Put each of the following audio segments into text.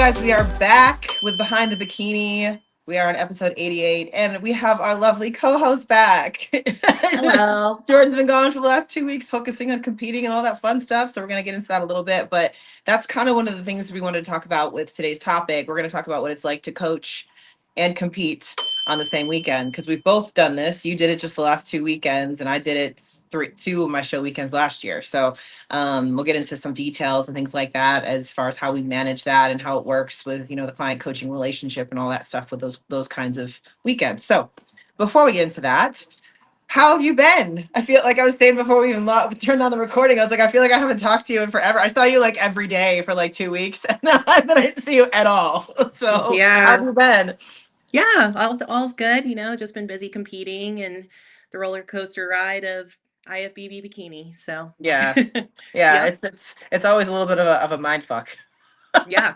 guys, we are back with Behind the Bikini. We are on episode 88, and we have our lovely co-host back. Hello. Jordan's been gone for the last 2 weeks, focusing on competing and all that fun stuff. So we're going to get into that a little bit, but that's kind of one of the things we wanted to talk about with today's topic. We're going to talk about what it's like to coach and compete on the same weekend, because we've both done this. You did it just the last 2 weekends, and I did it two of my show weekends last year. So we'll get into some details and things like that as far as how we manage that and how it works with, the client coaching relationship and all that stuff with those kinds of weekends. So before we get into that, how have you been? I feel like I was saying before we even turned on the recording, I was like, I feel like I haven't talked to you in forever. I saw you like every day for like 2 weeks, and then I didn't see you at all. So how have you been? Yeah, all's good. Just been busy competing and the roller coaster ride of IFBB bikini. So Yeah. yep, It's always a little bit of a mind fuck. yeah,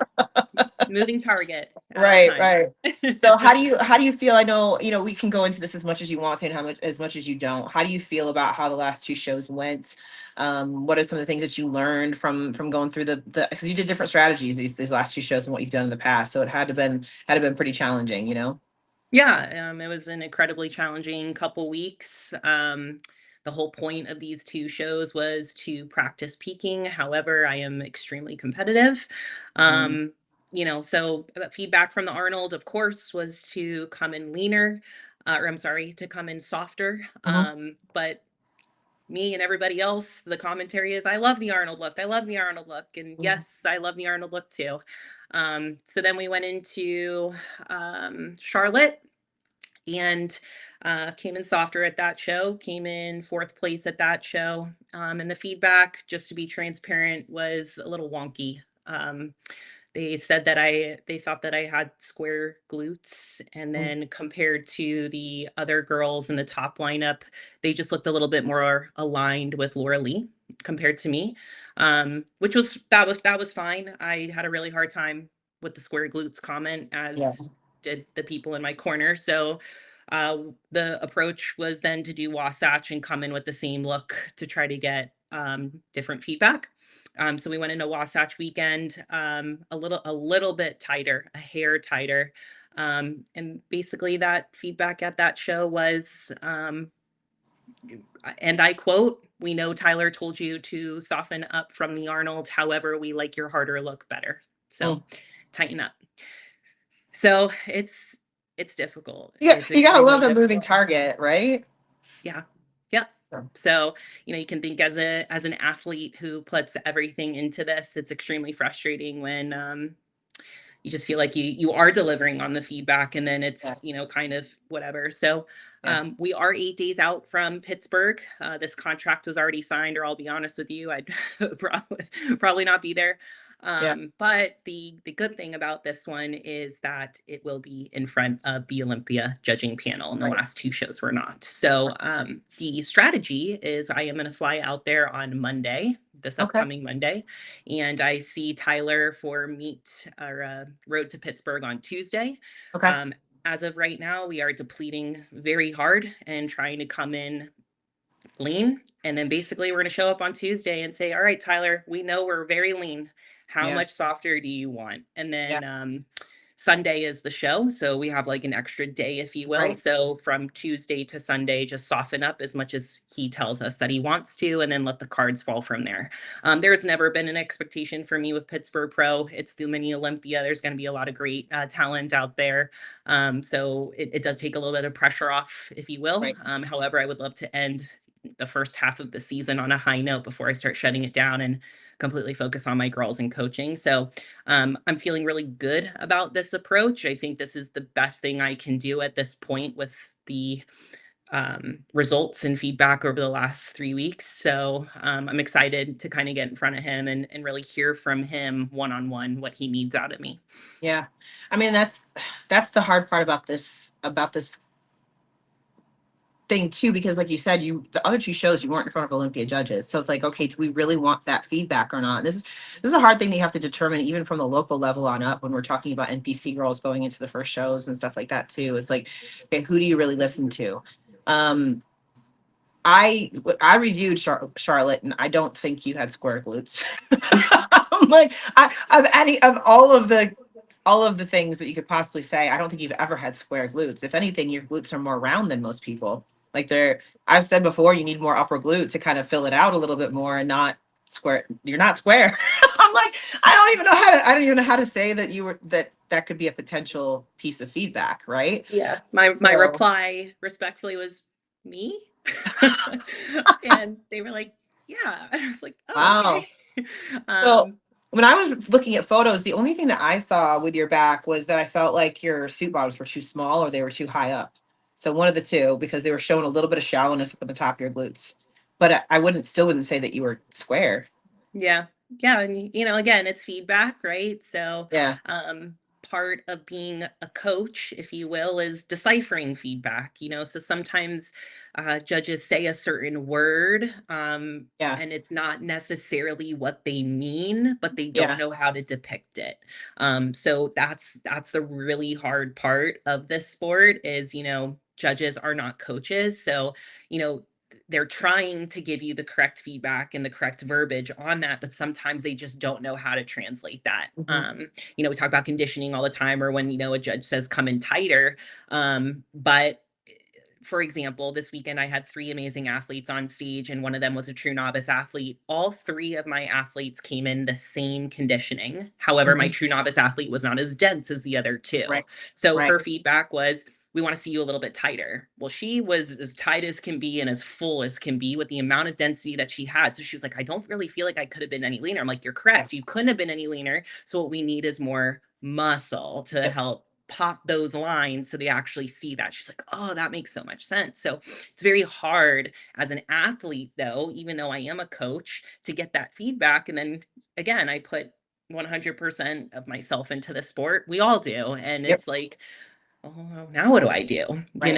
moving target at all Right, times. right. So how do you feel? I know, we can go into this as much as you want to and how much as much as you don't. How do you feel about how the last two shows went? What are some of the things that you learned from going through the because you did different strategies these last two shows than what you've done in the past. So it had to been pretty challenging. Yeah, it was an incredibly challenging couple weeks. The whole point of these two shows was to practice peaking. However, I am extremely competitive. Mhm. So feedback from the Arnold, of course, was to come in leaner, or I'm sorry, to come in softer. Mhm. But me and everybody else, the commentary is, I love the Arnold look. I love the Arnold look. And Mhm. yes, I love the Arnold look too. So then we went into Charlotte and came in softer at that show, came in fourth place at that show. And the feedback, just to be transparent, was a little wonky. They said that they thought that I had square glutes, and Mhm. then compared to the other girls in the top lineup, they just looked a little bit more aligned with Laura Lee compared to me. Which was fine. I had a really hard time with the square glutes comment, Yeah. as did the people in my corner. So the approach was then to do Wasatch and come in with the same look to try to get different feedback. So we went into Wasatch weekend, a little bit tighter, a hair tighter. And basically that feedback at that show was, and I quote, "We know Tyler told you to soften up from the Arnold. However, we like your harder look better. So Mm. tighten up." So it's difficult. You It's you gotta extremely love the moving difficult. target, right? Yeah. Yeah. Sure. So, you can think as an athlete who puts everything into this, it's extremely frustrating when you just feel like you are delivering on the feedback and then Yeah. it's, kind of whatever. So, Yeah. we are 8 days out from Pittsburgh. This contract was already signed, or I'll be honest with you, I'd probably not be there. Yeah. But the good thing about this one is that it will be in front of the Olympia judging panel, and the Right. last two shows were not. So the strategy is I am going to fly out there on Monday, this Okay. upcoming Monday, and I see Tyler for meet or Road to Pittsburgh on Tuesday. Okay. Um, as of right now, we are depleting very hard and trying to come in lean. And then basically, we're going to show up on Tuesday and say, all right, Tyler, we know we're very lean. How Yeah. much softer do you want? And Yeah. then Sunday is the show. So we have like an extra day, if you will. Right. So from Tuesday to Sunday, just soften up as much as he tells us that he wants to, and then let the cards fall from there. There's never been an expectation for me with Pittsburgh Pro. It's the mini Olympia. There's going to be a lot of great talent out there. So it does take a little bit of pressure off, if you will. Right. However, I would love to end the first half of the season on a high note before I start shutting it down and completely focus on my girls and coaching. So I'm feeling really good about this approach. I think this is the best thing I can do at this point with the results and feedback over the last 3 weeks. So I'm excited to kind of get in front of him and really hear from him one-on-one what he needs out of me. Yeah. I mean, that's the hard part about this thing too, because like you said, the other two shows you weren't in front of Olympia judges. So it's like, okay, do we really want that feedback or not? This is a hard thing that you have to determine even from the local level on up when we're talking about NPC girls going into the first shows and stuff like that too. It's like, okay, who do you really listen to? Um I I reviewed Charlotte, and I don't think you had square glutes. I'm like, of all of the all of the things that you could possibly say. I don't think you've ever had square glutes. If anything, your glutes are more round than most people. Like I've said before, you need more upper glute to kind of fill it out a little bit more and not square. You're not square. I'm like, I don't even know how to say that that could be a potential piece of feedback, right? Yeah. My So, reply respectfully was me. And they were like, yeah. And I was like, oh, okay. wow. So Um, when I was looking at photos, the only thing that I saw with your back was that I felt like your suit bottoms were too small or they were too high up. So one of the two, because they were showing a little bit of shallowness up at the top of your glutes. But I wouldn't say that you were square. yeah. Yeah. And, again, it's feedback, right? So, Yeah. part of being a coach, if you will, is deciphering feedback. So sometimes judges say a certain word, Yeah. and it's not necessarily what they mean, but they don't Yeah. know how to depict it. So that's the really hard part of this sport is, judges are not coaches. So, you know, they're trying to give you the correct feedback and the correct verbiage on that, but sometimes they just don't know how to translate that. Mhm. We talk about conditioning all the time, or when, a judge says come in tighter. But for example, this weekend I had three amazing athletes on stage, and one of them was a true novice athlete. All three of my athletes came in the same conditioning. However, my Mhm. true novice athlete was not as dense as the other two. Right. So Right. her feedback was, we want to see you a little bit tighter. Well, she was as tight as can be and as full as can be with the amount of density that she had. So she was like, I don't really feel like I could have been any leaner. I'm like, you're correct. You Yes. couldn't have been any leaner. So what we need is more muscle to Yep. help pop those lines so they actually see that. She's like, oh, that makes so much sense. So it's very hard as an athlete, though, even though I am a coach, to get that feedback. And then again, I put 100% of myself into the sport. We all do. And Yep. it's like, oh, now what do I do? Right.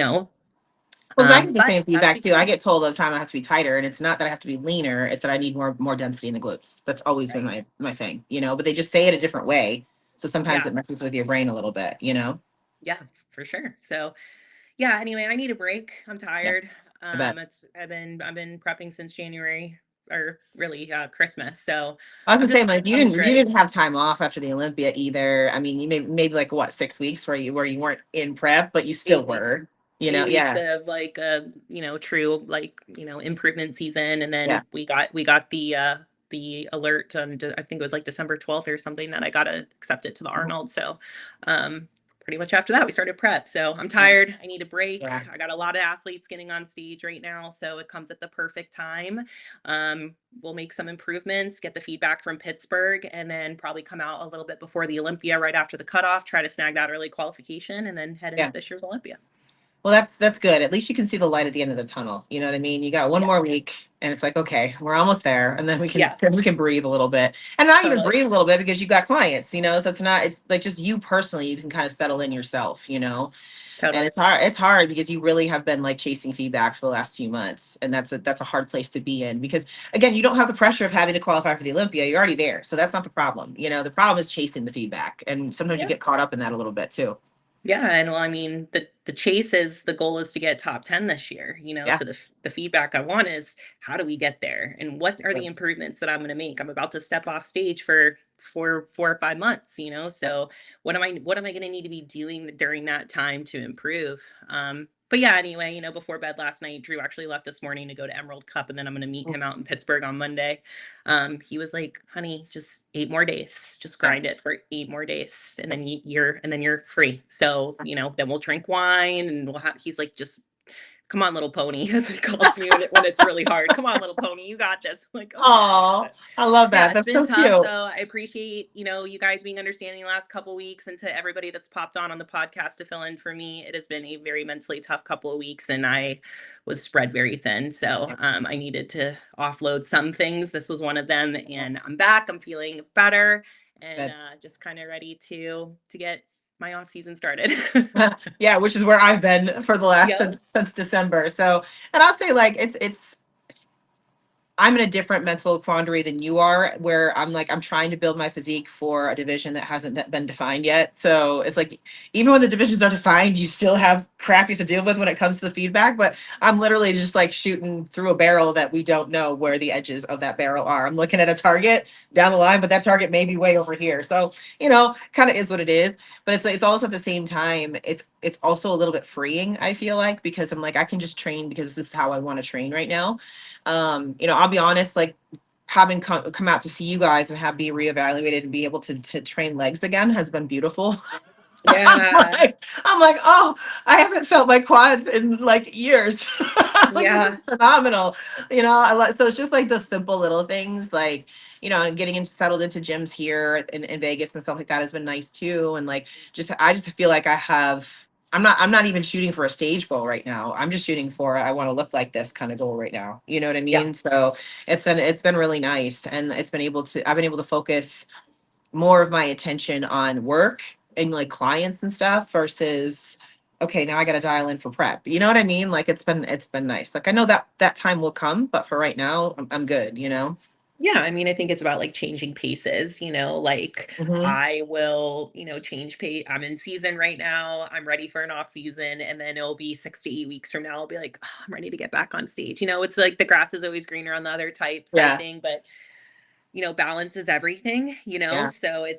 Well, 'cause I get the But same that's feedback too. I become get told all the time I have to be tighter, and it's not that I have to be leaner; it's that I need more density in the glutes. That's always been right. my thing, you know. But they just say it a different way, so sometimes Yeah. it messes with your brain a little bit, you know. Yeah, for sure. So yeah, anyway, I need a break. I'm Yeah, tired. I bet. I've been prepping since January, or really Christmas. So I was I'm gonna say, like, I'm just you ready. didn't have time off after the Olympia either. I mean, you maybe like what 6 weeks where you weren't in prep, but you still 8 weeks. were, you know. 8 weeks Yeah, of like true like improvement season, and yeah, then we got the alert on I think it was like December 12th or something that I got to accept it to the mhm, Arnold. So pretty much after that we started prep. So I'm yeah, tired. I need a break. yeah, I got a lot of athletes getting on stage right now, so it comes at the perfect time. Um, we'll make some improvements, get the feedback from Pittsburgh, and then probably come out a little bit before the Olympia, right after the cutoff, try to snag that early qualification, and then head into yeah. this year's Olympia. Well, that's good. At least you can see the light at the end of the tunnel. You know what I mean? You got one Yeah. more week, and it's like, okay, we're almost there, and Yeah, then we can breathe a little bit, and not even totally. breathe a little bit because you got clients. You know, so it's like just you personally. You can kind of settle in yourself. You know, and Totally. it's hard. It's hard because you really have been like chasing feedback for the last few months, and that's a hard place to be in because again, you don't have the pressure of having to qualify for the Olympia. You're already there, so that's not the problem. You know, the problem is chasing the feedback, and sometimes you Yeah. get caught up in that a little bit too. Yeah, and well, I mean, the chase is the goal is to get top 10 this year, Yeah. so the feedback I want is how do we get there? And what are the improvements that I'm going to make? I'm about to step off stage for 4 or 5 months, Yep. so what am I going to need to be doing during that time to improve? But yeah, anyway, before bed last night, Drew actually left this morning to go to Emerald Cup, and then I'm going to meet him out in Pittsburgh on Monday. He was like, honey, just 8 more days, just grind Yes. it for 8 more days. And then you're free. So, then we'll drink wine and he's like, just come on, little pony, as he calls me when it's really hard. Come on, little pony, you got this. I'm like, okay. Oh, But I love yeah, that. it's That's been so tough. So cute. I appreciate, you guys being understanding the last couple weeks, and to everybody that's popped on the podcast to fill in for me. It has been a very mentally tough couple of weeks, and I was spread very thin. So I needed to offload some things. This was one of them, and I'm back. I'm feeling better, and Good. just kind of ready to get my off season started. Yeah, which is where I've been for the last Yep. since December. So, and I'll say like it's I'm in a different mental quandary than you are, where I'm like, I'm trying to build my physique for a division that hasn't been defined yet. So it's like, even when the divisions are defined, you still have crap you have to deal with when it comes to the feedback. But I'm literally just like shooting through a barrel that we don't know where the edges of that barrel are. I'm looking at a target down the line, but that target may be way over here. So, kind of is what it is. But it's also at the same time, it's also a little bit freeing, I feel like, because I'm like, I can just train because this is how I want to train right now. I'll be honest, like having come out to see you guys and have be reevaluated and be able to train legs again has been beautiful. I'm Yeah. like, I'm like, oh, I haven't felt my quads in like years. I was like, this is Yeah. phenomenal. So it's just like the simple little things, like, and getting settled into gyms here in Vegas and stuff like that has been nice too. And like, I just feel like I'm not even shooting for a stage goal right now. I'm just shooting for, I want to look like this kind of goal right now. You know what I Yeah. mean? So it's been really nice. And I've been able to focus more of my attention on work and like clients and stuff versus, okay, now I got to dial in for prep. You know what I mean? Like it's been nice. Like I know that time will come, but for right now, I'm good. Yeah, I mean, I think it's about like changing paces, like Hmm. I will, change pace. I'm in season right now. I'm ready for an off season. And then it'll be 6 to 8 weeks from now. I'll be like, "Oh, I'm ready to get back on stage." It's like the grass is always greener on the other type side Yeah. thing, but balance is everything, Yeah. so I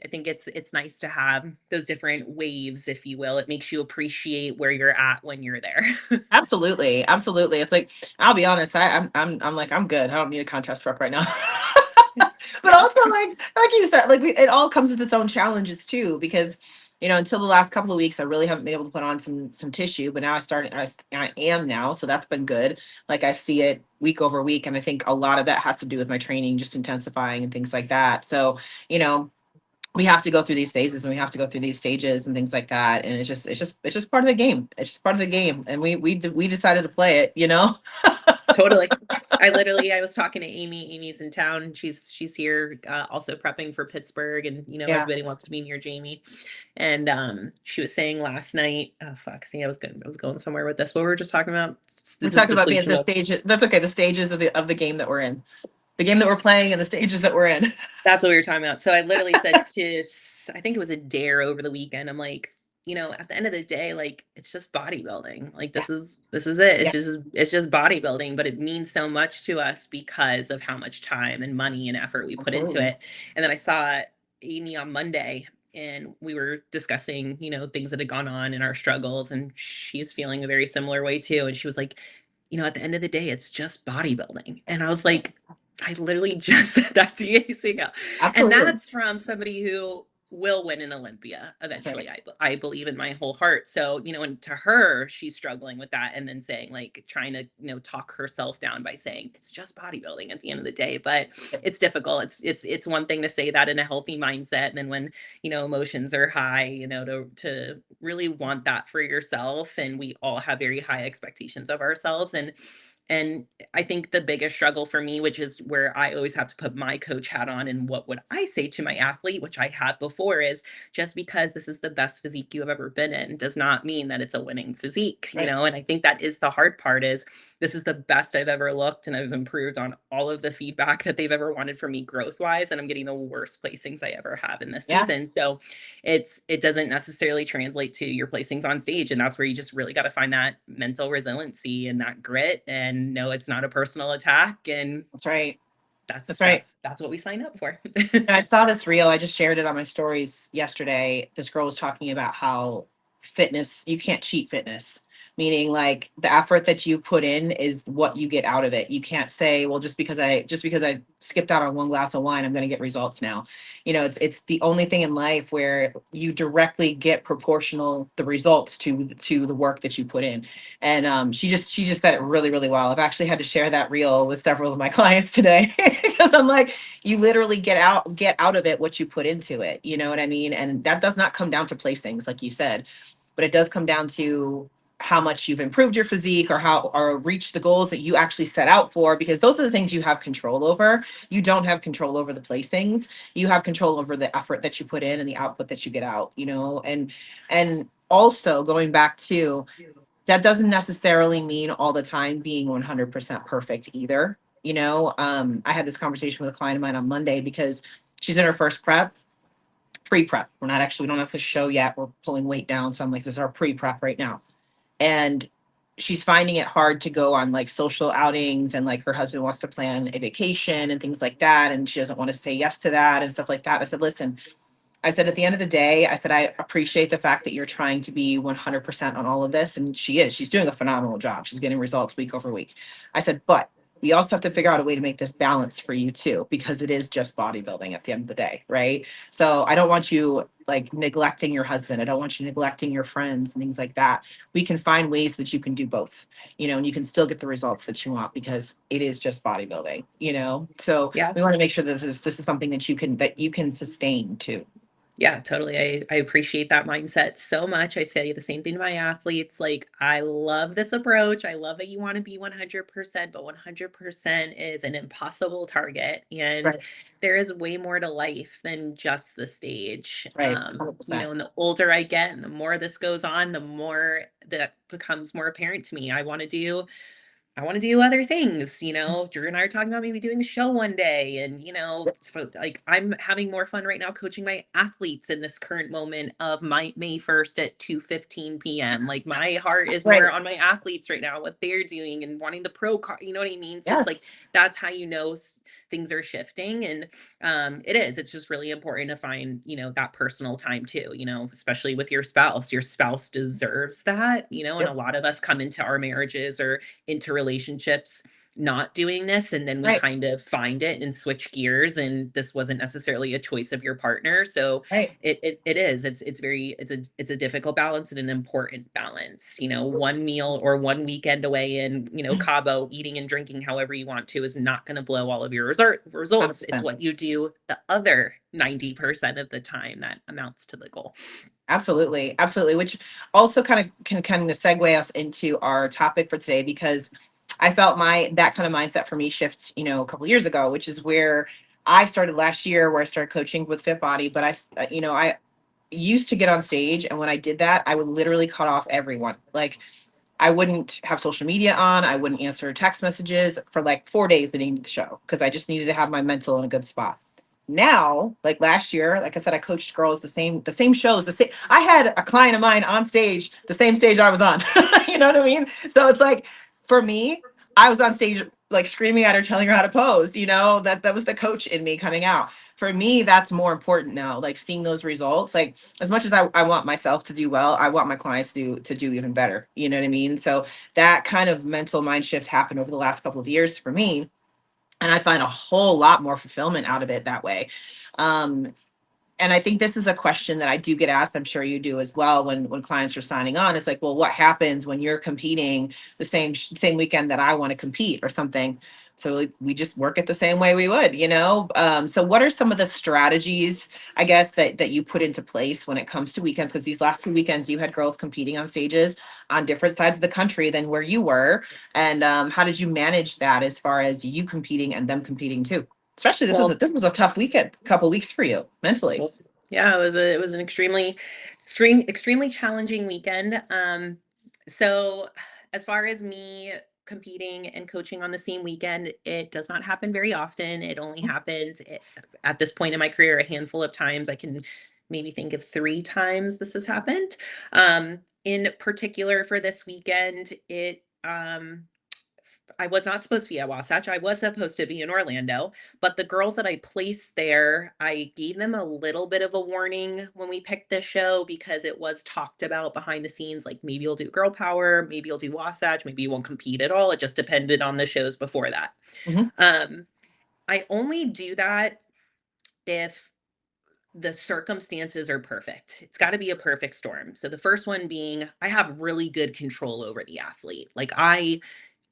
think it's nice to have those different waves, if you will. It makes you appreciate where you're at when you're there. Absolutely. Absolutely. It's like, I'll be honest, I'm like, I'm good. I don't need a contest prep right now. But Yeah, also like you said, like it all comes with its own challenges too, because until the last couple of weeks I really haven't been able to put on some tissue, but now I am now, so that's been good. Like I see it week over week, and I think a lot of that has to do with my training just intensifying and things like that. So you know we have to go through these phases and we have to go through these stages and things like that, and it's just part of the game. It's just part of the game, and we decided to play it. totally. I was talking to Amy. Amy's in town. She's here, also prepping for Pittsburgh, and Yeah. everybody wants to be near Jamie. And she was saying last night, oh fuck, see, I was going somewhere with this. What we were just talking about? We're This talking about depletion the of. stage. That's okay. The stages of the game that we're in, the game that we're playing, and the stages that we're in. That's what we were talking about. So I literally said I think it was a dare over the weekend. I'm like, at the end of the day, like it's just bodybuilding. Like Yeah. this is it. Yeah. It's just bodybuilding, but it means so much to us because of how much time and money and effort we put into Absolutely. it. And then I saw Amy on Monday, and we were discussing, things that had gone on in our struggles, and she's feeling a very similar way too. And she was like, at the end of the day, it's just bodybuilding. And I was That's it. like, I literally just said that to you. And Absolutely. that's from somebody who will win an Olympia That's right. eventually. I believe in my whole heart. So, and to her, she's struggling with that, and then saying, like, trying to, talk herself down by saying it's just bodybuilding at the end of the day. But it's difficult. It's one thing to say that in a healthy mindset. And then when, emotions are high, to really want that for yourself. And we all have very high expectations of ourselves. And I think the biggest struggle for me, which is where I always have to put my coach hat on, and what would I say to my athlete, which I had before, is just because this is the best physique you have ever been in does not mean that it's a winning physique, Right. and I think that is the hard part. Is this is the best I've ever looked, and I've improved on all of the feedback that they've ever wanted from me growth wise, and I'm getting the worst placings I ever have in this Yeah. season. So it doesn't necessarily translate to your placings on stage, and that's where you just really got to find that mental resiliency and that grit, and know it's not a personal attack, and That's right. that's That's right. that's that's what we sign up for. And I saw this reel. I just shared it on my stories yesterday. This girl was talking about how fitness, you can't cheat fitness, meaning like the effort that you put in is what you get out of it. You can't say, well, just because I skipped out on one glass of wine, I'm going to get results now. It's the only thing in life where you directly get proportional the results to the work that you put in. And she just said it really, really well. I've actually had to share that reel with several of my clients today because I'm like, you literally get out of it what you put into it. You know what I mean? And that does not come down to placings, like you said, but it does come down to how much you've improved your physique or reached the goals that you actually set out for, because those are the things you have control over. You don't have control over the placings. You have control over the effort that you put in and the output that you get out. And also going back to, that doesn't necessarily mean all the time being 100% perfect either. I had this conversation with a client of mine on Monday because she's in her first pre-prep. We don't have the show yet. We're pulling weight down. So I'm like, this is our pre-prep right now. And she's finding it hard to go on like social outings, and like her husband wants to plan a vacation and things like that. And she doesn't want to say yes to that and stuff like that. I said, listen, I said, at the end of the day, I said, I appreciate the fact that you're trying to be 100% on all of this. And she is. She's doing a phenomenal job. She's getting results week over week. I said, but we also have to figure out a way to make this balance for you too, because it is just bodybuilding at the end of the day. Right. So I don't want you like neglecting your husband. I don't want you neglecting your friends and things like that. We can find ways that you can do both, and you can still get the results that you want because it is just bodybuilding. So Yeah. we want to make sure that this is something that you can sustain too. Yeah, totally. I appreciate that mindset so much. I say the same thing to my athletes. Like, I love this approach. I love that you want to be 100%, but 100% is an impossible target. And Right. there is way more to life than just the stage. Right. 100%. And the older I get and the more this goes on, the more that becomes more apparent to me. I want to do other things. Drew and I are talking about maybe doing a show one day. And, like I'm having more fun right now coaching my athletes in this current moment of my May 1st at 2:15 p.m. Like my heart is more Right. on my athletes right now, what they're doing and wanting the pro card, you know what I mean? So it's like, Yes. that's how things are shifting. And it's just really important to find, that personal time too, especially with your spouse. Your spouse deserves that, and a Yep. lot of us come into our marriages or into relationships not doing this, and then we Right. kind of find it and switch gears, and this wasn't necessarily a choice of your partner. So Right. it is it's a difficult balance and an important balance. One meal or one weekend away in Cabo, eating and drinking however you want to, is not going to blow all of your results. It's 100%. what you do the other 90% of the time that amounts to the goal. Absolutely. Absolutely. Which also can kind of segue us into our topic for today, because I felt that kind of mindset for me shift, a couple years ago, which is where I started last year, where I started coaching with Fit Body. But I used to get on stage, and when I did that, I would literally cut off everyone. Like, I wouldn't have social media on. I wouldn't answer text messages for like 4 days leading to the show, because I just needed to have my mental in a good spot. Now, like last year, like I said, I coached girls the same shows, the same. I had a client of mine on stage, the same stage I was on. You know what I mean? So it's like, for me, I was on stage like screaming at her, telling her how to pose. That was the coach in me coming out. For me, that's more important now. Like, seeing those results. Like, as much as I want myself to do well, I want my clients to do even better. You know what I mean? So that kind of mental mind shift happened over the last couple of years for me, and I find a whole lot more fulfillment out of it that way. Um, and I think this is a question that I do get asked. I'm sure you do as well, when clients are signing on. It's like, well, what happens when you're competing the same weekend that I want to compete or something? So like, we just work it the same way we would. So what are some of the strategies, I guess, that you put into place when it comes to weekends? Because these last 2 weekends, you had girls competing on stages on different sides of the country than where you were. And how did you manage that, as far as you competing and them competing too? Especially, this was a, Well, this was a tough weekend, couple weeks for you mentally. Well, yeah, it was an extremely challenging weekend. So as far as me competing and coaching on the same weekend, it does not happen very often. It only happens at this point in my career a handful of times. I can maybe think of 3 times this has happened. In particular for this weekend, I was not supposed to be at Wasatch. I was supposed to be in Orlando, but the girls that I placed there, I gave them a little bit of a warning when we picked this show, because it was talked about behind the scenes, like maybe you'll do Girl Power, maybe you'll do Wasatch, maybe you won't compete at all. It just depended on the shows before that. Mhm. Um, I only do that if the circumstances are perfect. It's got to be a perfect storm. So the first one being, I have really good control over the athlete. Like, I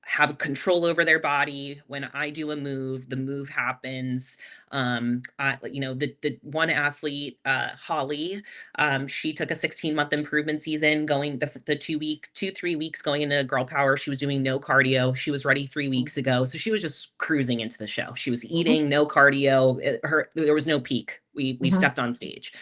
have control over their body. When I do a move, the move happens. The one athlete, Holly, she took a 16-month improvement season, going the 3 weeks going into Girl Power. She was doing no cardio. She was ready 3 weeks ago. So she was just cruising into the show. She was Mhm. eating, no cardio. There was no peak. We Mhm. stepped on stage.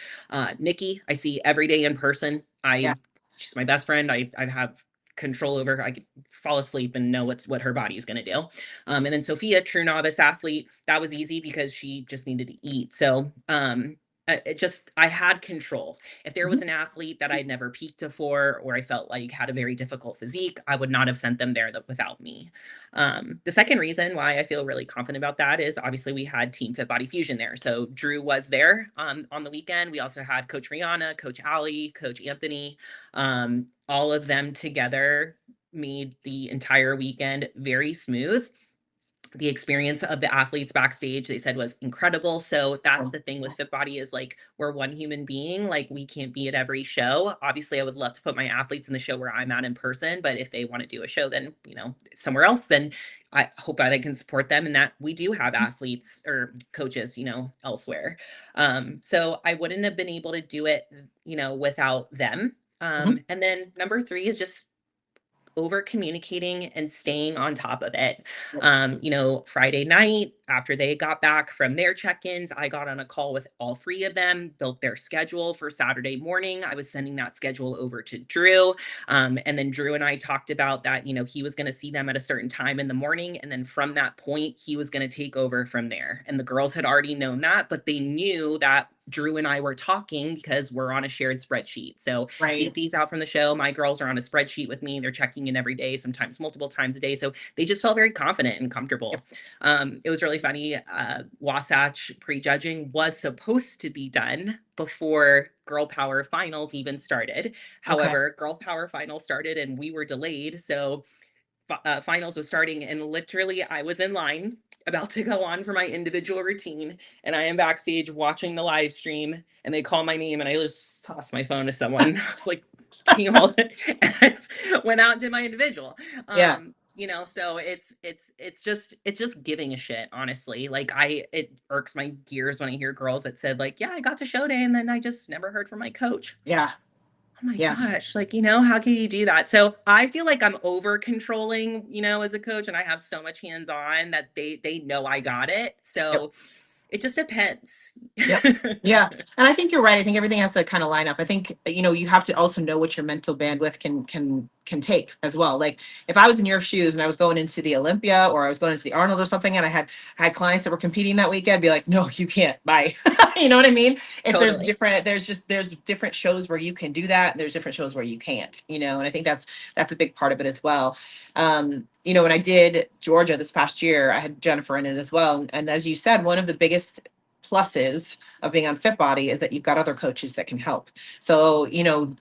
Nikki, I see every day in person. Yeah. She's my best friend. I have control over. I could fall asleep and know what her body is going to do. And then Sophia, true novice athlete, that was easy because she just needed to eat. So I had control. If there was Mhm. an athlete that I'd never peaked before, or I felt like had a very difficult physique, I would not have sent them there without me. The second reason why I feel really confident about that is obviously we had Team Fit Body Fusion there. So Drew was there on the weekend. We also had Coach Rihanna, Coach Ali, Coach Anthony. All of them together made the entire weekend very smooth. The experience of the athletes backstage, they said, was incredible. So that's the thing with Fit Body, is like, we're one human being. Like, we can't be at every show. Obviously I would love to put my athletes in the show where I'm at in person, but if they want to do a show then, somewhere else, then I hope that I can support them, and that we do have athletes or coaches, elsewhere. So I wouldn't have been able to do it, without them. Mhm. And then number three is just over communicating and staying on top of it. Friday night after they got back from their check-ins, I got on a call with all three of them, built their schedule for Saturday morning. I was sending that schedule over to Drew. And then Drew and I talked about that, he was going to see them at a certain time in the morning. And then from that point, he was going to take over from there. And the girls had already known that, but they knew that Drew and I were talking because we're on a shared spreadsheet. So Right. 8 days out from the show, my girls are on a spreadsheet with me. They're checking in every day, sometimes multiple times a day. So they just felt very confident and comfortable. It was really funny. Wasatch prejudging was supposed to be done before Girl Power Finals even started. Okay. However, Girl Power Finals started and we were delayed. So finals was starting, and literally I was in line about to go on for my individual routine, and I am backstage watching the live stream, and they call my name, and I just tossed my phone to someone. I was like, can you hold it? And I went out and did my individual. Yeah. So it's just giving a shit, honestly. Like, it irks my gears when I hear girls that said, like, yeah, I got to show day and then I just never heard from my coach. Yeah. Oh my Yeah. gosh, like, how can you do that? So I feel like I'm over controlling, as a coach, and I have so much hands-on that they know I got it. Yep. So it just depends. Yep. Yeah. And I think you're right. I think everything has to kind of line up. I think, you have to also know what your mental bandwidth can take as well. Like, if I was in your shoes and I was going into the Olympia or I was going into the Arnold or something, and I had clients that were competing that weekend, I'd be like, no, you can't. Bye. You know what I mean? If Totally. there's different shows where you can do that, and there's different shows where you can't, and I think that's a big part of it as well. When I did Georgia this past year, I had Jennifer in it as well. And as you said, one of the biggest pluses of being on Fit Body is that you've got other coaches that can help. So,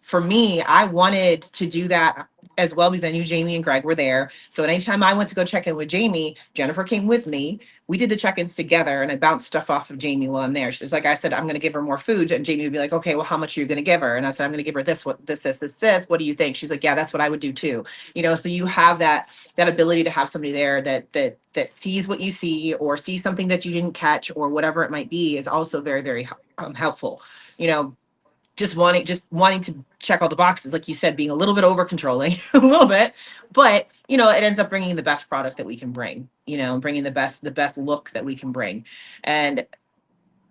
for me, I wanted to do that as well because I knew Jamie and Greg were there. So anytime I went to go check in with Jamie, Jennifer came with me. We did the check-ins together, and I bounced stuff off of Jamie while I'm there. She's like, I said, I'm going to give her more food. And Jamie would be like, okay, well, how much are you going to give her? And I said, I'm going to give her this, this. What do you think? She's like, yeah, that's what I would do too. So you have that ability to have somebody there that sees what you see or sees something that you didn't catch or whatever it might be is also very, very helpful. You know, just wanting to check all the boxes, like you said, being a little bit over controlling, a little bit, but it ends up bringing the best product that we can bring. Bringing the best look that we can bring, and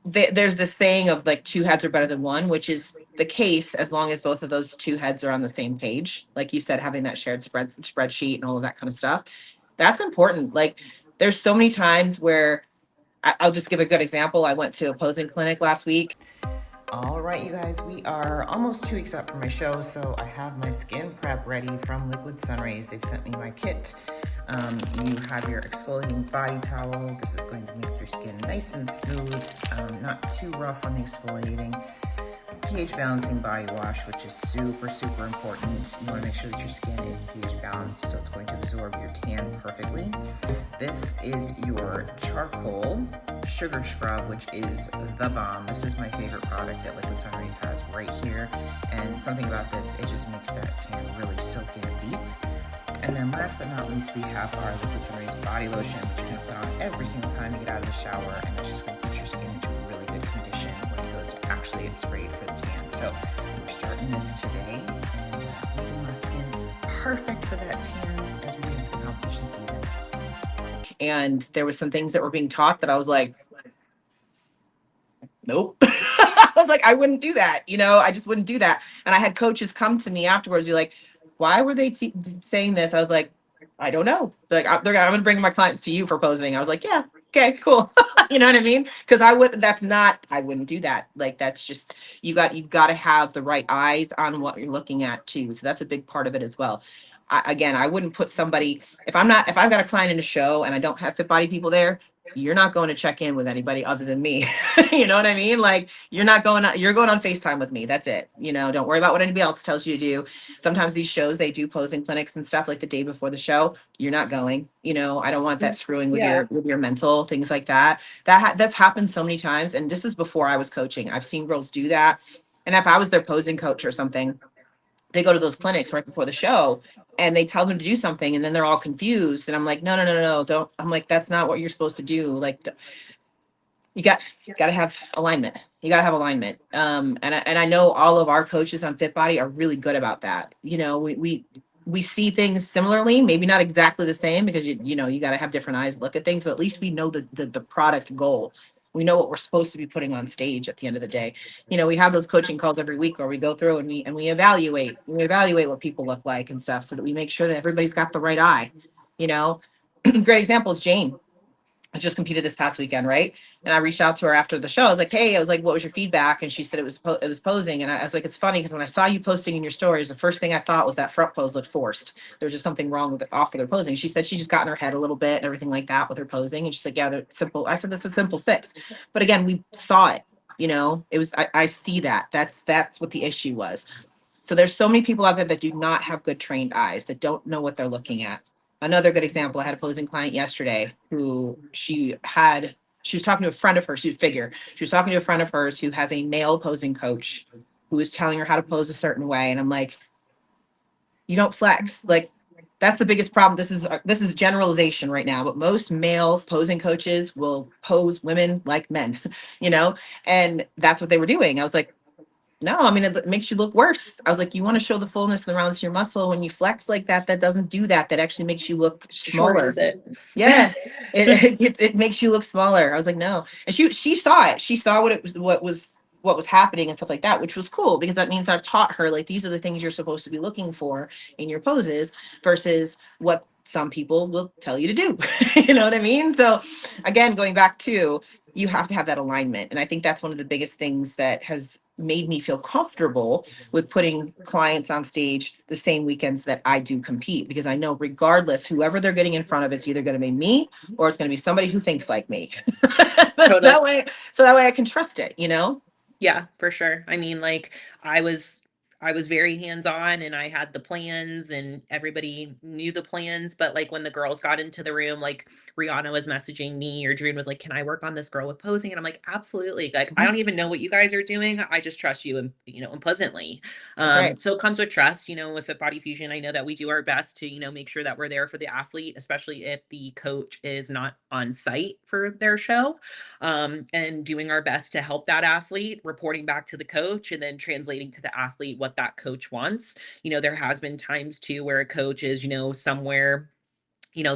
there's this saying of like two heads are better than one, which is the case as long as both of those two heads are on the same page. Like you said, having that shared spreadsheet and all of that kind of stuff, that's important. Like, there's so many times where I'll just give a good example. I went to a posing clinic last week. All right, you guys, we are almost 2 weeks out from my show, so I have my skin prep ready from Liquid Sunrays. They've sent me my kit. You have your exfoliating body towel. This is going to make your skin nice and smooth, not too rough on the exfoliating. pH balancing body wash, which is super, super important. You want to make sure that your skin is pH balanced so it's going to absorb your tan perfectly. This is your charcoal sugar scrub, which is the bomb. This is my favorite product that Liquid Sunrays has right here. And something about this, it just makes that tan really soak in deep. And then last but not least, we have our Liquid Sunrays body lotion, which you're going to put on every single time you get out of the shower, and it's just going to put your skin into a really good condition when it goes to actually get sprayed for the tan. So we're starting this today and making my skin perfect for that tan as we get into the competition season. And there was some things that were being taught that I was like, nope. I was like, I wouldn't do that. I just wouldn't do that. And I had coaches come to me afterwards, be like, why were they saying this? I was like, I don't know. Like, I'm going to bring my clients to you for posing. I was like, yeah, okay, cool. You know what I mean? Because I wouldn't do that. Like, that's just, you've got to have the right eyes on what you're looking at too. So that's a big part of it as well. Again, I wouldn't put somebody, if I've got a client in a show and I don't have fit body people there, you're not going to check in with anybody other than me. You know what I mean? Like, you're going on FaceTime with me. That's it. You know, don't worry about what anybody else tells you to do. Sometimes these shows, they do posing clinics and stuff like the day before the show. You're not going. You know, I don't want that screwing with Yeah. your mental, things like that. That's happened so many times, and this is before I was coaching. I've seen girls do that, and if I was their posing coach or something, they go to those clinics right before the show and they tell them to do something, and then they're all confused, and I'm like, no, no, no, no, no, don't. I'm like, that's not what you're supposed to do. Like, you got to have alignment. You got to have alignment. And I know all of our coaches on Fit Body are really good about that. You know, we see things similarly, maybe not exactly the same, because you know, you got to have different eyes to look at things, but at least we know the product goal. We know what we're supposed to be putting on stage at the end of the day. You know, we have those coaching calls every week where we go through and we evaluate what people look like and stuff, so that we make sure that everybody's got the right eye. You know, great example is Jane. I just competed this past weekend, right? And I reached out to her after the show. I was like, "Hey," I was like, "What was your feedback?" And she said it was posing. And I was like, "It's funny because when I saw you posting in your stories, the first thing I thought was that front pose looked forced. There was just something wrong with off with her posing." She said she just got in her head a little bit and everything like that with her posing. And she's like, "Yeah, they're simple." I said, "That's a simple fix." But again, we saw it. You know, it was I see that. That's what the issue was. So there's so many people out there that do not have good trained eyes, that don't know what they're looking at. Another good example, I had a posing client yesterday who she was talking to a friend of hers, she's a figure. She was talking to a friend of hers who has a male posing coach who was telling her how to pose a certain way. And I'm like, you don't flex. Like, that's the biggest problem. This is generalization right now, but most male posing coaches will pose women like men, you know, and that's what they were doing. I was like, no, I mean, it makes you look worse. I was like, you want to show the fullness and the roundness of your muscle. When you flex like that, that doesn't do that. That actually makes you look smaller. Shortens it. Yeah, it makes you look smaller. I was like, no, and she saw it. She saw what was happening and stuff like that, which was cool because that means I've taught her, like, these are the things you're supposed to be looking for in your poses versus what some people will tell you to do. You know what I mean? So again, going back to, you have to have that alignment, and I think that's one of the biggest things that has made me feel comfortable with putting clients on stage the same weekends that I do compete, because I know regardless, whoever they're getting in front of, it's either going to be me or it's going to be somebody who thinks like me. Totally. That way I can trust it, you know? Yeah, for sure. I mean, like, I was I was very hands-on and I had the plans and everybody knew the plans, but like when the girls got into the room, like Rihanna was messaging me or Drew was like, "Can I work on this girl with posing?" And I'm like, "Absolutely." Like, I Mhm. don't even know what you guys are doing. I just trust you and implicitly. That's right. So it comes with trust, with Fit Body Fusion. I know that we do our best to, make sure that we're there for the athlete, especially if the coach is not on site for their show, and doing our best to help that athlete, reporting back to the coach, and then translating to the athlete what that coach wants. There has been times too where a coach is, somewhere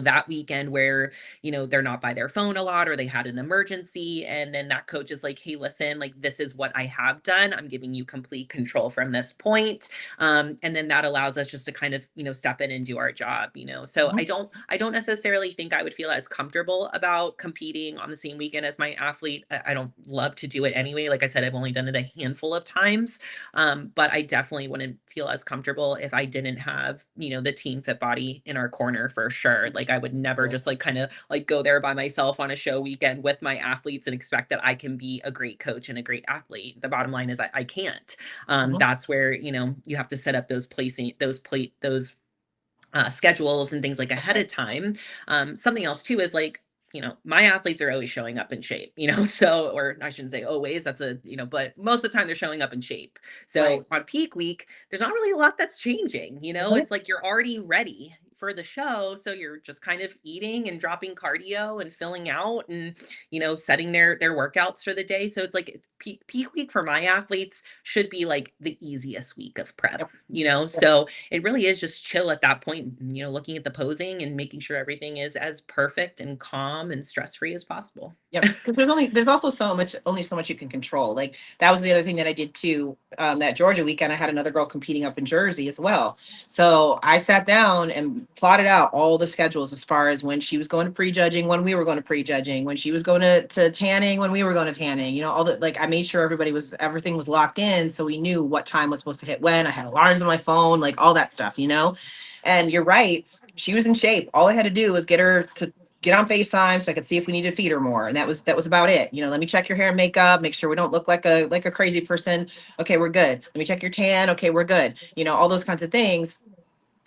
that weekend where, they're not by their phone a lot or they had an emergency. And then that coach is like, "Hey, listen, like, this is what I have done. I'm giving you complete control from this point." And then that allows us just to kind of, step in and do our job. So Mhm. I don't necessarily think I would feel as comfortable about competing on the same weekend as my athlete. I don't love to do it anyway. Like I said, I've only done it a handful of times. But I definitely wouldn't feel as comfortable if I didn't have, the team Fit Body in our corner for sure. Like, I would never Yeah. just like kind of like go there by myself on a show weekend with my athletes and expect that I can be a great coach and a great athlete. The bottom line is I can't. Mhm. That's where, you have to set up those schedules and things like That's ahead right. of time. Something else too is like, my athletes are always showing up in shape, so, or I shouldn't say always, that's but most of the time they're showing up in shape. Right. So on peak week, there's not really a lot that's changing. Mhm. It's like you're already ready for the show. So you're just kind of eating and dropping cardio and filling out and, setting their workouts for the day. So it's like peak week for my athletes should be like the easiest week of prep, Yep. Yep. so it really is just chill at that point, looking at the posing and making sure everything is as perfect and calm and stress-free as possible. Yep. Because there's also only so much you can control. Like that was the other thing that I did too. That Georgia weekend, I had another girl competing up in Jersey as well. So I sat down and plotted out all the schedules as far as when she was going to prejudging, when we were going to prejudging, when she was going to tanning, when we were going to tanning, all the, like, I made sure everything was locked in. So we knew what time was supposed to hit when. I had alarms on my phone, like all that stuff. And you're right. She was in shape. All I had to do was get her to get on FaceTime so I could see if we needed to feed her more. And that was about it. Let me check your hair and makeup, make sure we don't look like a crazy person. Okay, we're good. Let me check your tan. Okay, we're good. All those kinds of things.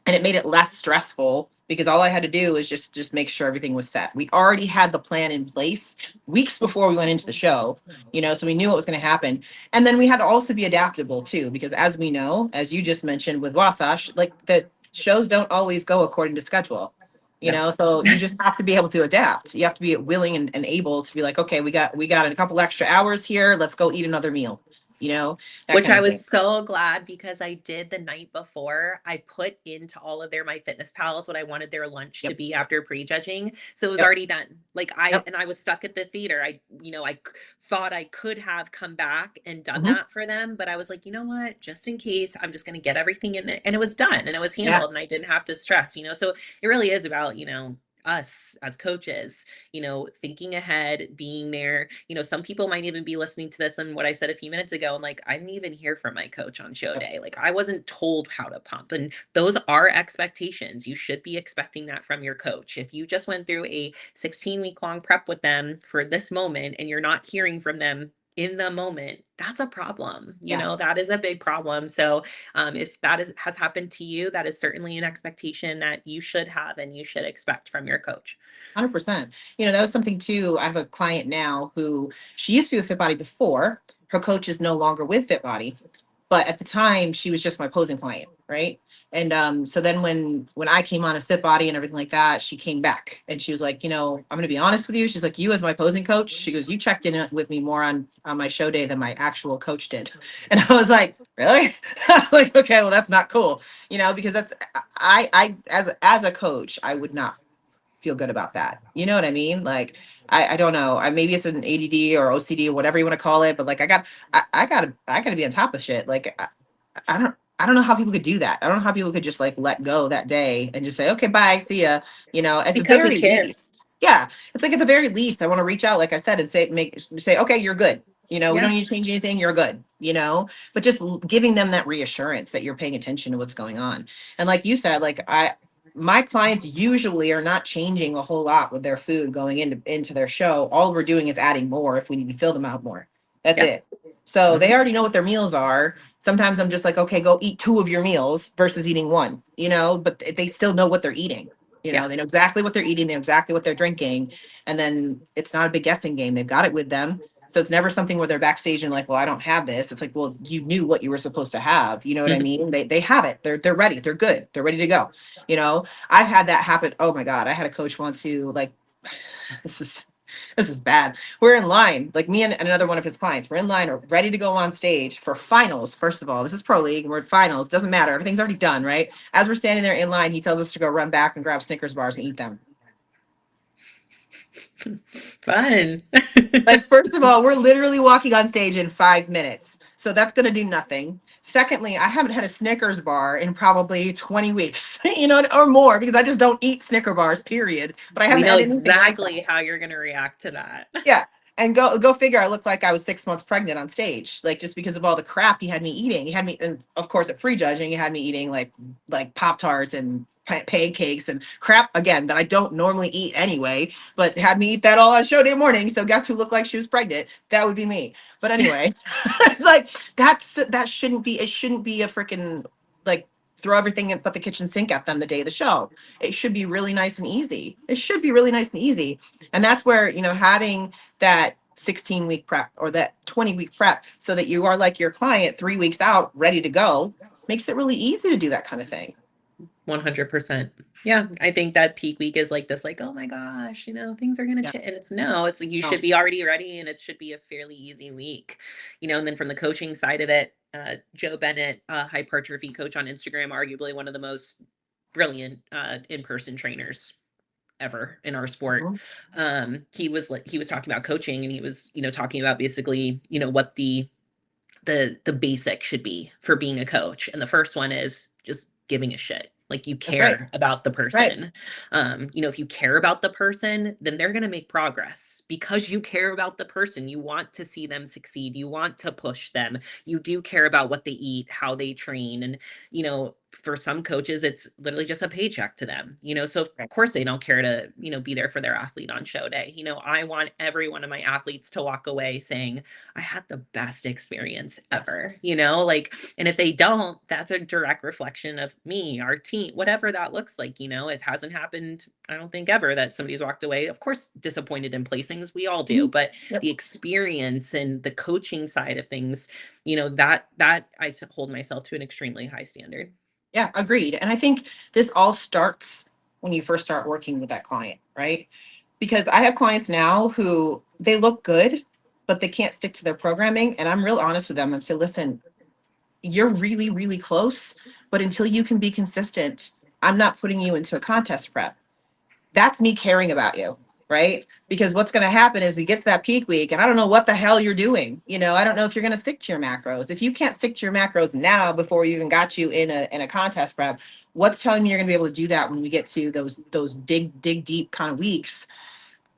And it made it less stressful because all I had to do was just make sure everything was set. We already had the plan in place weeks before we went into the show, so we knew what was going to happen. And then we had to also be adaptable too, because as we know, as you just mentioned with Wasatch, like the shows don't always go according to schedule. No. So you just have to be able to adapt. You have to be willing and able to be like, okay, we got a couple extra hours here. Let's go eat another meal. That Which kind I of thing. was so glad because I did the night before. I put into all of My Fitness Pals what I wanted their lunch to Yep. be after prejudging. So it was Yep. already done. Like Yep. I was stuck at the theater. I thought I could have come back and done Mhm. that for them, but I was like, you know what? Just in case, I'm just going to get everything in there. And it was done and it was Yeah. handled and I didn't have to stress. So it really is about, us as coaches, thinking ahead, being there. Some people might even be listening to this and what I said a few minutes ago, and like, I didn't even hear from my coach on show Yep. day. Like, I wasn't told how to pump. And those are expectations. You should be expecting that from your coach. If you just went through a 16-week long prep with them for this moment and you're not hearing from them in the moment, that's a problem. Yeah. That is a big problem. So if has happened to you, that is certainly an expectation that you should have and you should expect from your coach. 100%. That was something too. I have a client now who she used to be with Fit Body before. Her coach is no longer with Fit Body, but at the time she was just my posing client, right? And so then when I came on as Fit Body and everything like that, she came back and she was like, I'm going to be honest with you. She's like, you as my posing coach, she goes, you checked in with me more on my show day than my actual coach did. And I was like, really? I was like, okay, well that's not cool, because that's I as a coach, I would not feel good about that. You know what I mean? Like, I don't know. Maybe it's an ADD or OCD or whatever you want to call it, but like, I gotta be on top of shit. Like, I don't know how people could do that. I don't know how people could just like let go that day and just say, okay, bye, see ya. It's At the because we very care. least, yeah, it's like at the very least, I want to reach out, like I said, and say, okay, you're good. We Yeah. don't need to change anything. You're good. But just giving them that reassurance that you're paying attention to what's going on. And like you said, like my clients usually are not changing a whole lot with their food going into their show. All we're doing is adding more if we need to fill them out more. That's Yeah. it. So they Mhm. already know what their meals are. Sometimes I'm just like, okay, go eat 2 of your meals versus eating one, but they still know what they're eating. Yeah. They know exactly what they're eating, they know exactly what they're drinking. And then it's not a big guessing game. They've got it with them. So it's never something where they're backstage and like, well, I don't have this. It's like, well, you knew what you were supposed to have. You know what I mean? They have it. They're ready. They're good. They're ready to go. I've had that happen. Oh my God. I had a coach once who like this is bad. We're in line, like me and another one of his clients. We're in line, or ready to go on stage for finals. First of all, this is pro league. We're at finals. Doesn't matter. Everything's already done, right? As we're standing there in line, he tells us to go run back and grab Snickers bars and eat them. Fun. Like, first of all, we're literally walking on stage in 5 minutes. So that's going to do nothing. Secondly, I haven't had a Snickers bar in probably 20 weeks, or more, because I just don't eat Snicker bars, period. But I We haven't know had anything like that. exactly how you're going to react to that. Yeah. And go figure, I looked like I was 6 months pregnant on stage, like just because of all the crap he had me eating. He had me, and of course, at free judging, he had me eating like Pop-Tarts and pancakes and crap again that I don't normally eat anyway, but had me eat that all on show day morning. So guess who looked like she was pregnant? That would be me. But anyway, it's like that shouldn't be. It shouldn't be a freaking like throw everything and put the kitchen sink at them the day of the show. It should be really nice and easy. It should be really nice and easy. And that's where, having that 16-week prep or that 20-week prep so that you are like your client 3 weeks out, ready to go, makes it really easy to do that kind of thing. 100%. Yeah, I think that peak week is like this, like, oh my gosh, things are gonna Yeah. change. And it's like you No. should be already ready and it should be a fairly easy week. And then from the coaching side of it, Joe Bennett, hypertrophy coach on Instagram, arguably one of the most brilliant in-person trainers ever in our sport. Mhm. He was talking about coaching, and he was, talking about basically, what the basic should be for being a coach. And the first one is just giving a shit. Like, you That's right. care about the Right. person. If you care about the person, then they're going to make progress because you care about the person. You want to see them succeed. You want to push them. You do care about what they eat, how they train. And, for some coaches, it's literally just a paycheck to them, so of Right. course they don't care to, be there for their athlete on show day. I want every one of my athletes to walk away saying, I had the best experience ever, like, and if they don't, that's a direct reflection of me, our team, whatever that looks like. It hasn't happened, I don't think, ever that somebody's walked away, of course, disappointed in placings. We all do, Mhm. but Yep. the experience and the coaching side of things, that I hold myself to an extremely high standard. Yeah, agreed. And I think this all starts when you first start working with that client, right? Because I have clients now who they look good, but they can't stick to their programming. And I'm real honest with them. I'm saying, listen, you're really, really close, but until you can be consistent, I'm not putting you into a contest prep. That's me caring about you, right? Because what's going to happen is we get to that peak week and I don't know what the hell you're doing. I don't know if you're going to stick to your macros. If you can't stick to your macros now before we even got you in a contest prep, what's telling me you're going to be able to do that when we get to those dig deep kind of weeks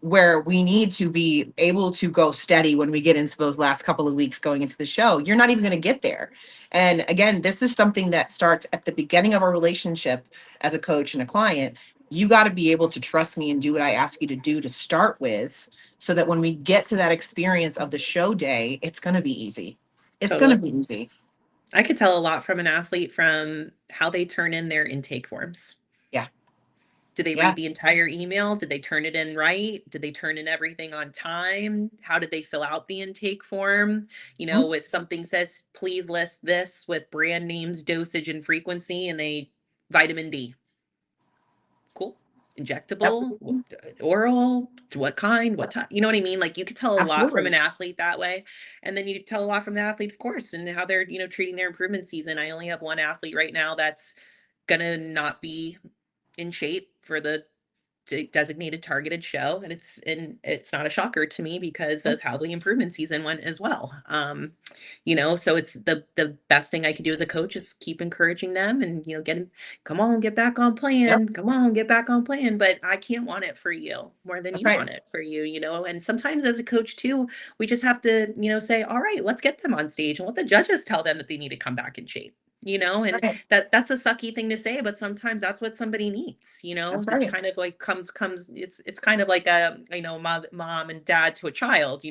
where we need to be able to go steady when we get into those last couple of weeks going into the show? You're not even going to get there. And again, this is something that starts at the beginning of our relationship as a coach and a client. You got to be able to trust me and do what I ask you to do to start with, so that when we get to that experience of the show day, it's going to be easy. It's going to Totally. be easy. I could tell a lot from an athlete from how they turn in their intake forms. Yeah. Did they Yeah. read the entire email? Did they turn it in right? Did they turn in everything on time? How did they fill out the intake form? Mhm. If something says, please list this with brand names, dosage, and frequency, and they vitamin D. Cool. Injectable, Absolutely. oral, what kind, what time? You know what I mean? Like, you could tell a lot from an Absolutely. athlete that way. And then you could tell a lot from the athlete, of course, and how they're, treating their improvement season. I only have one athlete right now that's gonna not be in shape for the designated targeted show, and it's not a shocker to me because Yep. of how the improvement season went as well. So it's the best thing I could do as a coach is keep encouraging them and, come on, get back on Yep. plan, come on, get back on plan. But I can't want it for you more than That's you right. want it for you. And sometimes as a coach too, we just have to, say, all right, let's get them on stage and let the judges tell them that they need to come back in shape. And Right. that's a sucky thing to say, but sometimes that's what somebody needs. That's It's right. kind of like comes it's kind of like a, mom and dad to a child.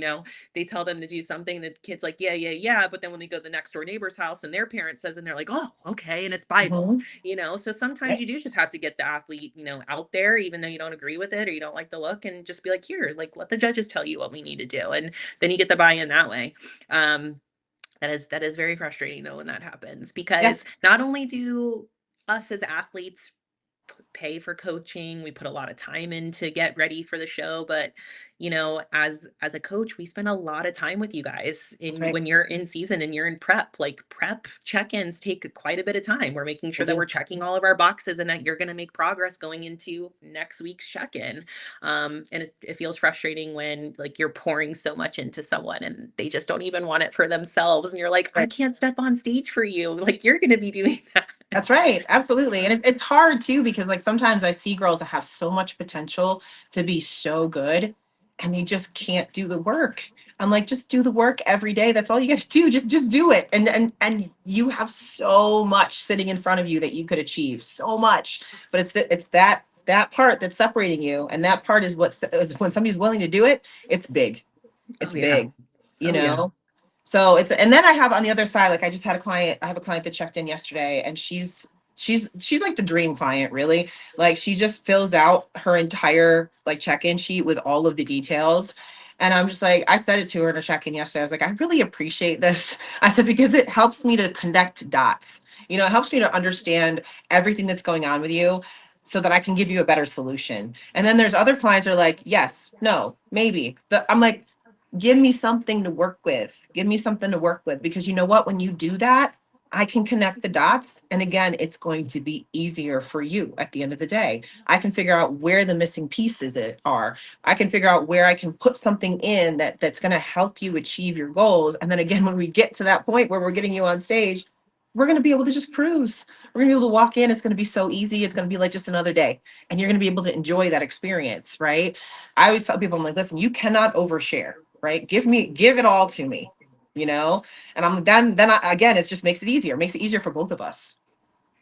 They tell them to do something, the kid's like, yeah, yeah, yeah, but then when they go to the next door neighbor's house and their parent says, and they're like, oh, okay, and it's Bible. Mhm. So sometimes Yep. you do just have to get the athlete, out there, even though you don't agree with it or you don't like the look, and just be like, here, like, let the judges tell you what we need to do, and then you get the buy-in that way. That is very frustrating though when that happens, Yeah. because not only do us as athletes pay for coaching, we put a lot of time in to get ready for the show, but as a coach, we spend a lot of time with you guys That's in right. when you're in season and you're in prep. Like, prep check-ins take quite a bit of time. We're making They sure that do. we're checking all of our boxes and that you're going to make progress going into next week's check-in. And it feels frustrating when, like, you're pouring so much into someone and they just don't even want it for themselves, and you're like, I Right. can't step on stage for you, like, you're going to be doing that. That's right. Absolutely. And it's hard too, because like sometimes I see girls that have so much potential to be so good and they just can't do the work. I'm like, just do the work every day. That's all you got to do. Just do it. And you have so much sitting in front of you that you could achieve. So much. But it's that part that's separating you. And that part is when somebody's willing to do it, it's big. Oh It's yeah. big, you Oh yeah. know? So and then I have on the other side, like I have a client that checked in yesterday, and she's like the dream client, really. Like, she just fills out her entire like check-in sheet with all of the details. And I'm just like, I said it to her in a check-in yesterday. I was like, I really appreciate this. I said, because it helps me to connect dots. It helps me to understand everything that's going on with you so that I can give you a better solution. And then there's other clients that are like, yes, no, maybe. I'm like, give me something to work with. Give me something to work with, because you know what? When you do that, I can connect the dots. And again, it's going to be easier for you at the end of the day. I can figure out where the missing pieces are. I can figure out where I can put something in that's going to help you achieve your goals. And then again, when we get to that point where we're getting you on stage, we're going to be able to just cruise. We're going to be able to walk in. It's going to be so easy. It's going to be like just another day. And you're going to be able to enjoy that experience, right? I always tell people, I'm like, listen, you cannot overshare, right? Give it all to me, you know? And I'm again, it just makes it easier. It makes it easier for both of us.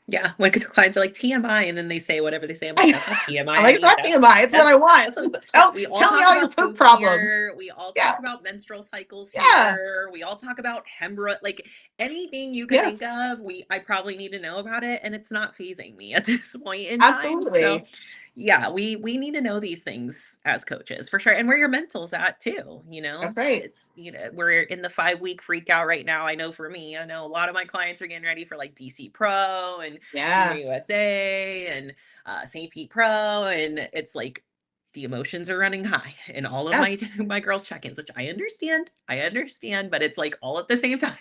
Yeah, when clients are like TMI, and then they say whatever they say, I'm like, that's not TMI. I'm like, it's not TMI. It's what I want. We all Tell me talk all your about poop poop problems. here. We all Yeah. talk about menstrual cycles Yeah. here. We all talk about hemorrhoid, like anything you could think Yes. of. I probably need to know about it, and it's not phasing me at this point in time. Absolutely. So yeah, we need to know these things as coaches for sure, and where your mental's at too. That's right. It's we're in the 5-week freak out right now. I know for me, I know a lot of my clients are getting ready for like DC Pro and Yeah. Junior USA and St. Pete Pro, and it's like the emotions are running high in all of Yes. my girls' check-ins, which I understand, but it's like all at the same time.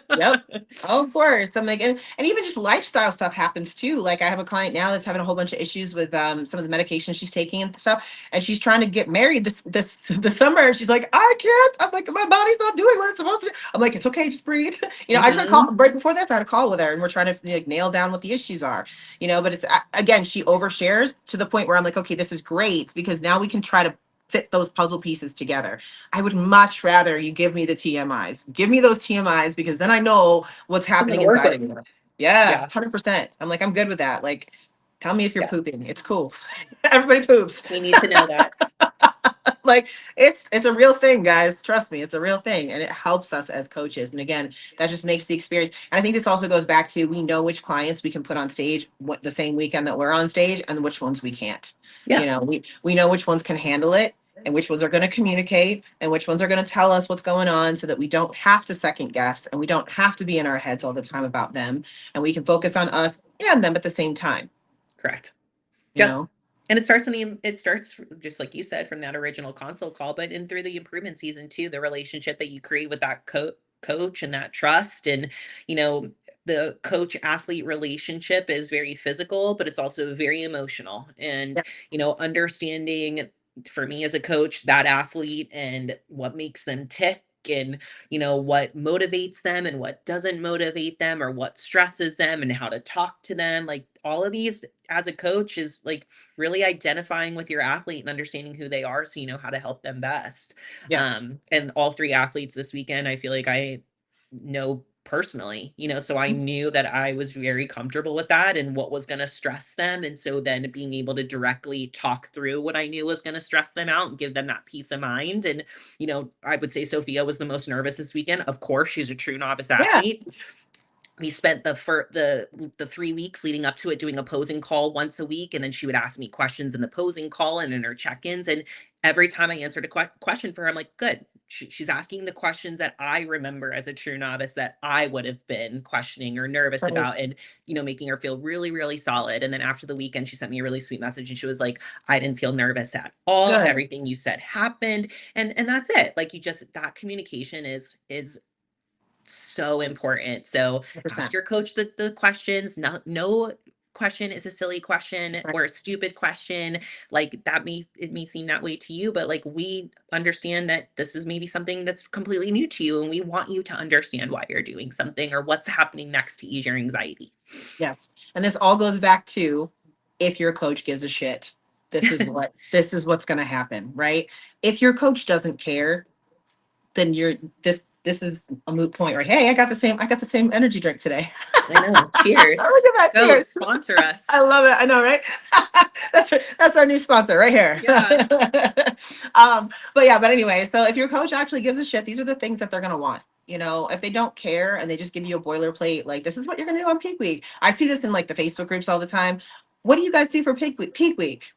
Yep. Of course. I'm like, and even just lifestyle stuff happens too. Like I have a client now that's having a whole bunch of issues with some of the medications she's taking and stuff. And she's trying to get married this summer. And she's like, I can't. I'm like, my body's not doing what it's supposed to do. I'm like, it's okay, just breathe. I just had a call right before this. I had a call with her and we're trying to like nail down what the issues are. But it's again, she overshares to the point where I'm like, okay, this is great because now we can try to fit those puzzle pieces together. I would much rather you give me the TMIs. Give me those TMIs because then I know what's happening inside of you. Yeah, 100%. I'm like, I'm good with that. Like, tell me if you're pooping. It's cool. Everybody poops. We need to know that. Like it's a real thing, guys. Trust me, it's a real thing. And it helps us as coaches. And again, that just makes the experience. And I think this also goes back to we know which clients we can put on stage the same weekend that we're on stage and which ones we can't. Yeah. We know which ones can handle it and which ones are going to communicate and which ones are going to tell us what's going on so that we don't have to second guess and we don't have to be in our heads all the time about them and we can focus on us and them at the same time. Correct. You know? And it starts just like you said from that original console call, but in through the improvement season too, the relationship that you create with that coach and that trust and, the coach athlete relationship is very physical, but it's also very emotional and, understanding for me as a coach, that athlete and what makes them tick and what motivates them and what doesn't motivate them or what stresses them and how to talk to them, like all of these as a coach is like really identifying with your athlete and understanding who they are so you know how to help them best. Yes. And all 3 athletes this weekend I feel like I know personally, so I knew that I was very comfortable with that and what was going to stress them. And so then being able to directly talk through what I knew was going to stress them out and give them that peace of mind. And, I would say Sophia was the most nervous this weekend. Of course, she's a true novice athlete. We spent the 3 weeks leading up to it doing a posing call once a week. And then she would ask me questions in the posing call and in her check-ins. And every time I answered a question for her, I'm like, good. She's asking the questions that I remember as a true novice that I would have been questioning or nervous about and, making her feel really, really solid. And then after the weekend, she sent me a really sweet message and she was like, I didn't feel nervous at all. Good. Everything you said happened. And that's it. Like that communication is so important. So 100%. ask your coach the questions. No question is a silly question or a stupid question. Like it may seem that way to you, but like we understand that this is maybe something that's completely new to you and we want you to understand why you're doing something or what's happening next to ease your anxiety. Yes. And this all goes back to if your coach gives a shit, this is what's going to happen, right? If your coach doesn't care, then this is a moot point, right? Hey, I got the same energy drink today. I know. Cheers. Look at that. Go Cheers. sponsor us. I love it. I know, right? that's our new sponsor right here. Yeah. But anyway, so if your coach actually gives a shit, these are the things that they're going to want. If they don't care and they just give you a boilerplate, like this is what you're going to do on peak week. I see this in like the Facebook groups all the time. What do you guys do for peak week?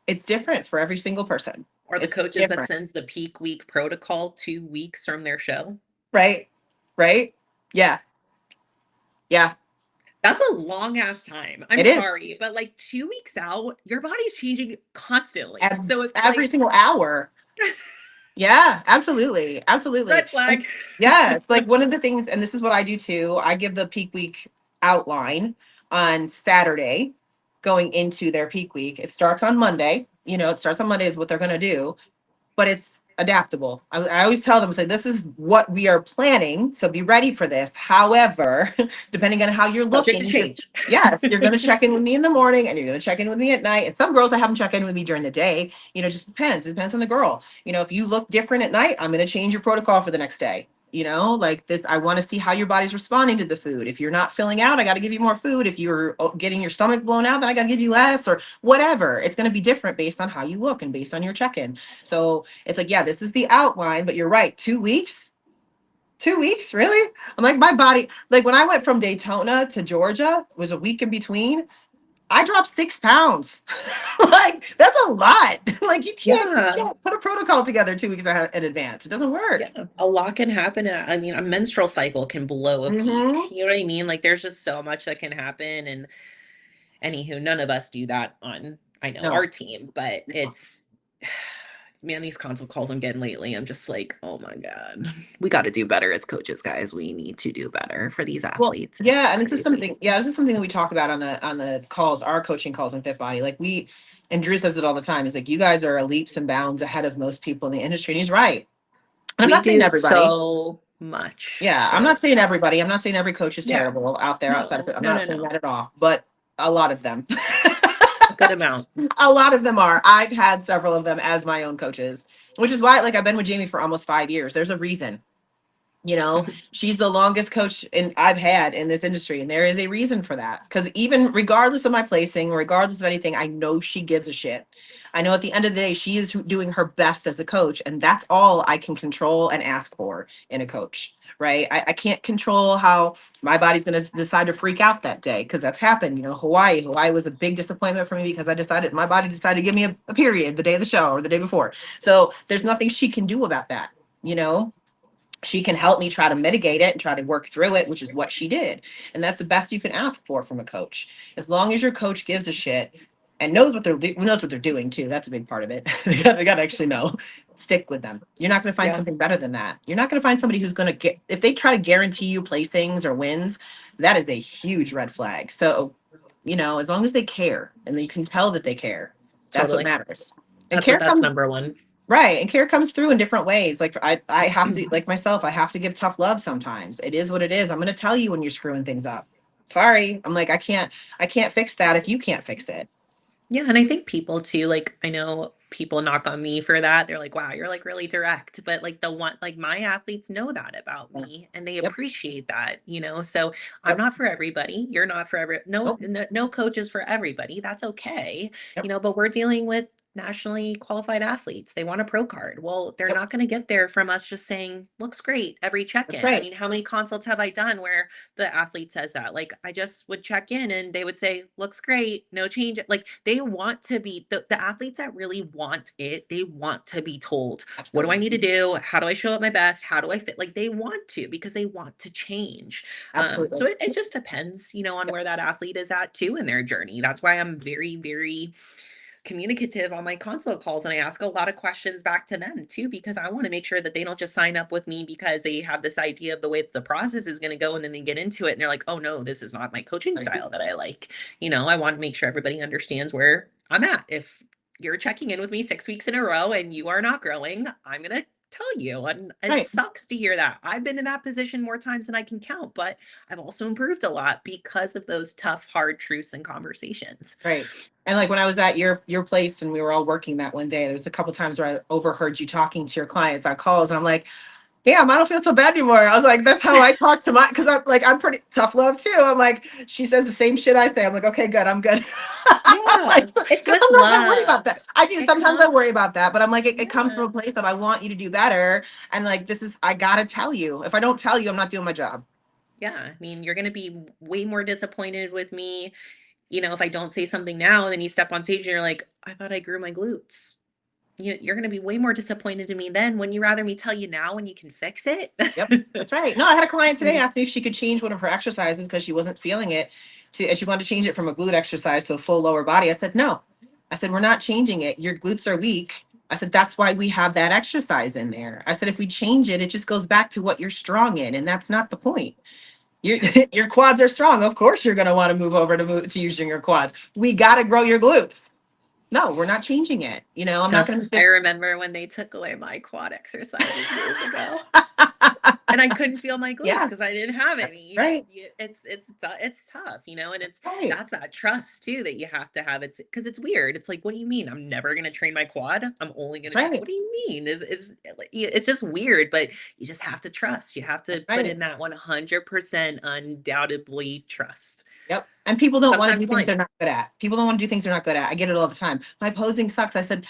It's different for every single person. Or the coaches that sends the peak week protocol 2 weeks from their show. Right. Yeah. That's a long ass time. I'm sorry, but like 2 weeks out, your body's changing constantly. So it's every single hour. Yeah, absolutely. Absolutely. Red flag. Yes, like one of the things, and this is what I do too, I give the peak week outline on Saturday going into their peak week. It starts on Monday. It starts on Monday is what they're going to do, but it's adaptable. I always tell them, say, this is what we are planning. So be ready for this. However, depending on how you're Subject to looking, change. yes, you're going to check in with me in the morning and you're going to check in with me at night. And some girls I have them check in with me during the day. It just depends. It depends on the girl. If you look different at night, I'm going to change your protocol for the next day. Like this, I want to see how your body's responding to the food. If you're not filling out, I got to give you more food. If you're getting your stomach blown out, then I got to give you less or whatever. It's going to be different based on how you look and based on your check-in. So it's like, yeah, this is the outline, but you're right. 2 weeks, 2 weeks, really? I'm like, my body, like when I went from Daytona to Georgia, was a week in between. I dropped 6 pounds. Like that's a lot. Like you Yeah. can't put a protocol together 2 weeks in advance. It doesn't work. Yeah, a lot can happen. I mean, a menstrual cycle can blow a Mm-hmm. peak. You know what I mean? Like, there's just so much that can happen. And anywho, none of us do that on, I know, No. our team, but it's, man, these console calls I'm getting lately, I'm just like, oh my God, we got to do better as coaches, guys. We need to do better for these Well, athletes. yeah, It's and this is crazy. something. Yeah, this is something that we talk about on the calls, our coaching calls in Fit Body. Like and Drew says it all the time. He's like, you guys are leaps and bounds ahead of most people in the industry, and he's right. And I'm We not saying do everybody. so much Yeah, I'm good. not saying everybody. I'm not saying every coach is Yeah. terrible out there outside of No, it. I'm no, not no, saying no. that at all. But a lot of them. A good amount. A lot of them are. I've had several of them as my own coaches, which is why, like, I've been with Jamie for almost 5 years. There's a reason. She's the longest coach I've had in this industry, and there is a reason for that. Because even regardless of my placing, regardless of anything, I know she gives a shit. I know at the end of the day, she is doing her best as a coach, and that's all I can control and ask for in a coach. Right? I can't control how my body's going to decide to freak out that day because that's happened. Hawaii was a big disappointment for me because my body decided to give me a period the day of the show or the day before. So there's nothing she can do about that. You know, she can help me try to mitigate it and try to work through it, which is what she did. And that's the best you can ask for from a coach. As long as your coach gives a shit and knows what they're doing too. That's a big part of it. They got to actually know. Stick with them. You're not going to find Yeah. something better than that. You're not going to find somebody who's going to if they try to guarantee you placings or wins, that is a huge red flag. So, as long as they care and you can tell that they care, that's what Totally. matters. And That's number one. right. And care comes through in different ways. Like I have to, like myself, I have to give tough love sometimes. It is what it is. I'm going to tell you when you're screwing things up. Sorry. I'm like, I can't fix that if you can't fix it. Yeah, and I think people too, like I know people knock on me for that. They're like, "Wow, you're like really direct." But like my athletes know that about Yeah. me and they Yep. appreciate that. So I'm Yep. not for everybody. You're not for Nope. no coach is for everybody. That's okay. Yep. But we're dealing with nationally qualified athletes. They want a pro card. Well, they're Yep. not going to get there from us just saying, "Looks great" every That's check-in. I right. mean, how many consults have I done where the athlete says that? Like I just would check in and they would say, "Looks great, no change." Like they want to be the athletes that really want it, they want to be told, what do I Absolutely. need to do? How do I show up my best? How do I fit? Like they want to because they want to change. So Absolutely. it just depends, on where that athlete is at too in their journey. That's why I'm very, very communicative on my consult calls and I ask a lot of questions back to them too because I want to make sure that they don't just sign up with me because they have this idea of the way that the process is going to go and then they get into it and they're like, "Oh no, this is not my coaching Right. style that I like." I want to make sure everybody understands where I'm at. If you're checking in with me 6 weeks in a row and you are not growing, I'm going to tell you, and it Right. sucks to hear that. I've been in that position more times than I can count, but I've also improved a lot because of those tough, hard truths and conversations. Right. And like when I was at your place and we were all working that one day, there was a couple times where I overheard you talking to your clients on calls, and I'm like, damn, I don't feel so bad anymore. I was like, that's how I talk to because I'm pretty tough love too. I'm like, she says the same shit I say. I'm like, okay, good, I'm good. Yeah, Because it's with sometimes I worry about love. that. I do. It Sometimes I comes, worry about that, but I'm like, it comes from yeah, a place of I want you to do better. And like, I gotta tell you. If I don't tell you, I'm not doing my job. yeah. I mean, you're gonna be way more disappointed with me, if I don't say something now, and then you step on stage and you're like, "I thought I grew my glutes." You're gonna be way more disappointed in me then. When you rather me tell you now when you can fix it? Yep, that's right. No, I had a client today Mm. ask me if she could change one of her exercises because she wasn't feeling it and she wanted to change it from a glute exercise to a full lower body. I said, no. I said, we're not changing it. Your glutes are weak. I said, that's why we have that exercise in there. I said, if we change it, it just goes back to what you're strong in. And that's not the point. Your your quads are strong. Of course, you're going to want to move over to using your quads. We got to grow your glutes. No, we're not changing it. You know, I'm not going I to. remember when they took away my quad exercises years ago. And I couldn't feel my glutes Yeah. because I didn't have any. Right. It's tough, you know, and Right. that's that trust too that you have to have. It's because it's weird. It's like, what do you mean? I'm never gonna train my quad. I'm only gonna. That's right. What do you mean? It's just weird, but you just have to trust. You have to That's put right. in that 100% undoubtedly trust. Yep. And people don't want to Sometimes do things they're not good at. People don't want to do things they're not good at. I get it all the time. My posing sucks. I said,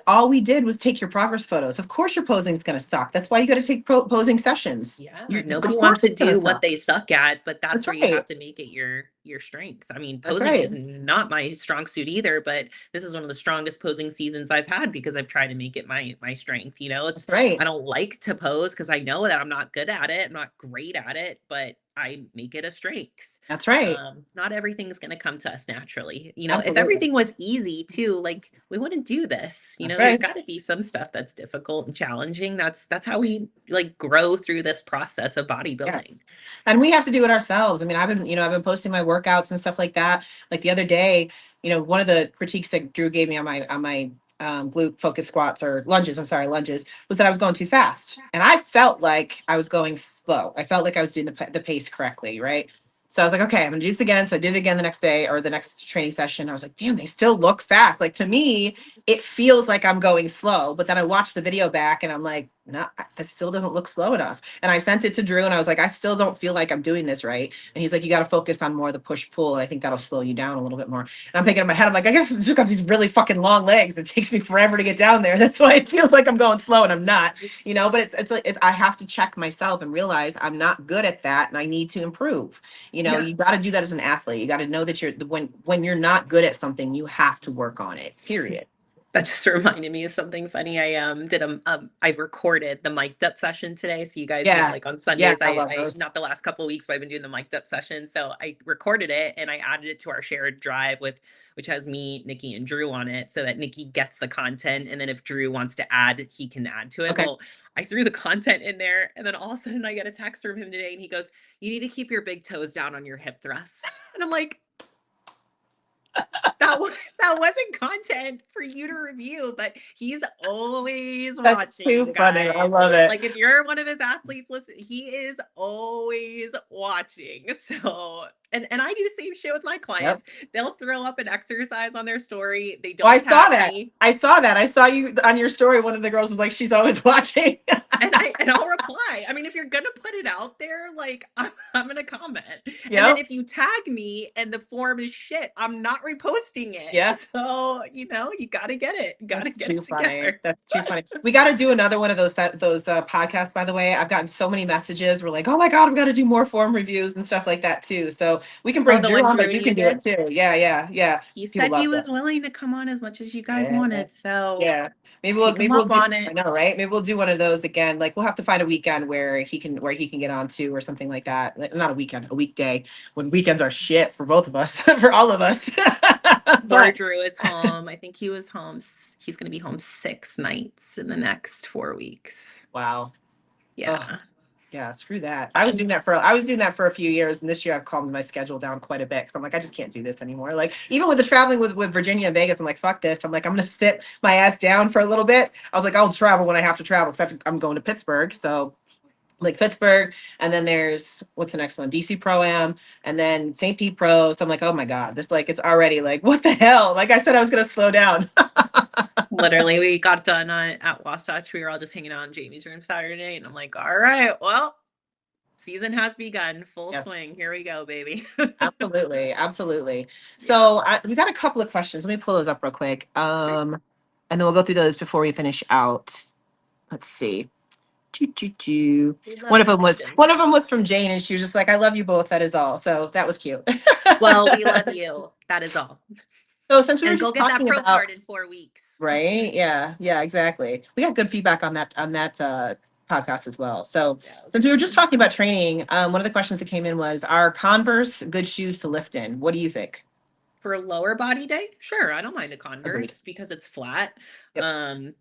all we did was take your progress photos. Of course your posing is going to suck. That's why you got to take posing sessions. Yeah, Of nobody course wants to it's gonna do what suck. they suck at, but that's That's where you have right. to make it your strength. I mean, That's posing right. is not my strong suit either, but this is one of the strongest posing seasons I've had because I've tried to make it my strength. You know, That's right. I don't like to pose because I know that I'm not good at it, I'm not great at it, but I make it a strength. That's right. Not everything's going to come to us naturally. You know, if Absolutely. everything was easy too, like we wouldn't do this. You That's know, there's right. got to be some stuff that's difficult and challenging. That's how we like grow through this process of bodybuilding. Yes. And we have to do it ourselves. I mean, I've been posting my workouts and stuff like that. Like the other day, one of the critiques that Drew gave me on my glute focus squats or lunges, I'm sorry, lunges, was that I was going too fast. And I felt like I was going slow. I felt like I was doing the pace correctly, right? So I was like, okay, I'm gonna do this again. So I did it again the next day or the next training session. I was like, damn, they still look fast. Like to me, it feels like I'm going slow. But then I watched the video back and I'm like, no, that still doesn't look slow enough. And I sent it to Drew and I was like, I still don't feel like I'm doing this right. And he's like, you got to focus on more of the push pull. And I think that'll slow you down a little bit more. And I'm thinking in my head, I'm like, I guess it's just got these really fucking long legs. It takes me forever to get down there. That's why it feels like I'm going slow and I'm not, but it's like, I have to check myself and realize I'm not good at that and I need to improve. You got to do that as an athlete. You got to know that when you're not good at something, you have to work on it, period. That just reminded me of something funny. I I recorded the mic'd up session today. So you guys know, like on Sundays, I love I those. not the last couple of weeks, but I've been doing the mic'd up session. So I recorded it and I added it to our shared drive which has me, Nikki, and Drew on it, so that Nikki gets the content. And then if Drew wants to add, he can add to it. Okay. Well, I threw the content in there, and then all of a sudden I get a text from him today, and he goes, "You need to keep your big toes down on your hip thrust." And I'm like, that wasn't content for you to review, but he's always That's watching. too funny. I love it. Like if you're one of his athletes, listen, he is always watching. So and I do the same shit with my clients. Yep. They'll throw up an exercise on their story. They don't. I saw that. I saw that. I saw you on your story. One of the girls was like, she's always watching. and I'll reply. I mean, if you're gonna put it out there, like I'm gonna comment. Yep. And then if you tag me and the form is shit, I'm not reposting it. Yeah. So you gotta get it. That's too funny. That's too funny. We got to do another one of those podcasts. By the way, I've gotten so many messages. We're like, oh my god, we got to do more form reviews and stuff like that too. So we can bring Drew on, but you can do it too. Yeah. He said he was willing to come on as much as you guys wanted. So yeah. Maybe we'll do on it. I know, right? Maybe we'll do one of those again. Like we'll have to find a weekend where he can get on to or something like that. Not a weekend, a weekday. When weekends are shit for both of us, for all of us. But Drew is home. I think he was home. He's going to be home 6 nights in the next 4 weeks. Wow. Yeah. Oh. Yeah, screw that. I was doing that for a few years, and this year I've calmed my schedule down quite a bit because I'm like, I just can't do this anymore. Like even with the traveling with Virginia and Vegas, I'm like, fuck this. I'm like, I'm gonna sit my ass down for a little bit. I was like, I'll travel when I have to travel because I'm going to Pittsburgh, so like Pittsburgh, and then there's what's the next one? DC Pro Am, and then St. Pete Pro. So I'm like, oh my god, this it's already like what the hell? Like I said, I was gonna slow down. Literally, we got done at Wasatch. We were all just hanging out in Jamie's room Saturday night, and I'm like, all right, well, season has begun, full swing. Here we go, baby. Absolutely. So we got a couple of questions. Let me pull those up real quick, and then we'll go through those before we finish out. Let's see. One of them was from Jane, and she was just like, "I love you both. That is all." So that was cute. Well, we love you. That is all. So since we were just talking get that pro about card in 4 weeks, right? Yeah, exactly. We got good feedback on that podcast as well. So since we were just talking about training, one of the questions that came in was, "Are Converse good shoes to lift in?" What do you think? For a lower body day? Sure, I don't mind a Converse because it's flat. Yep.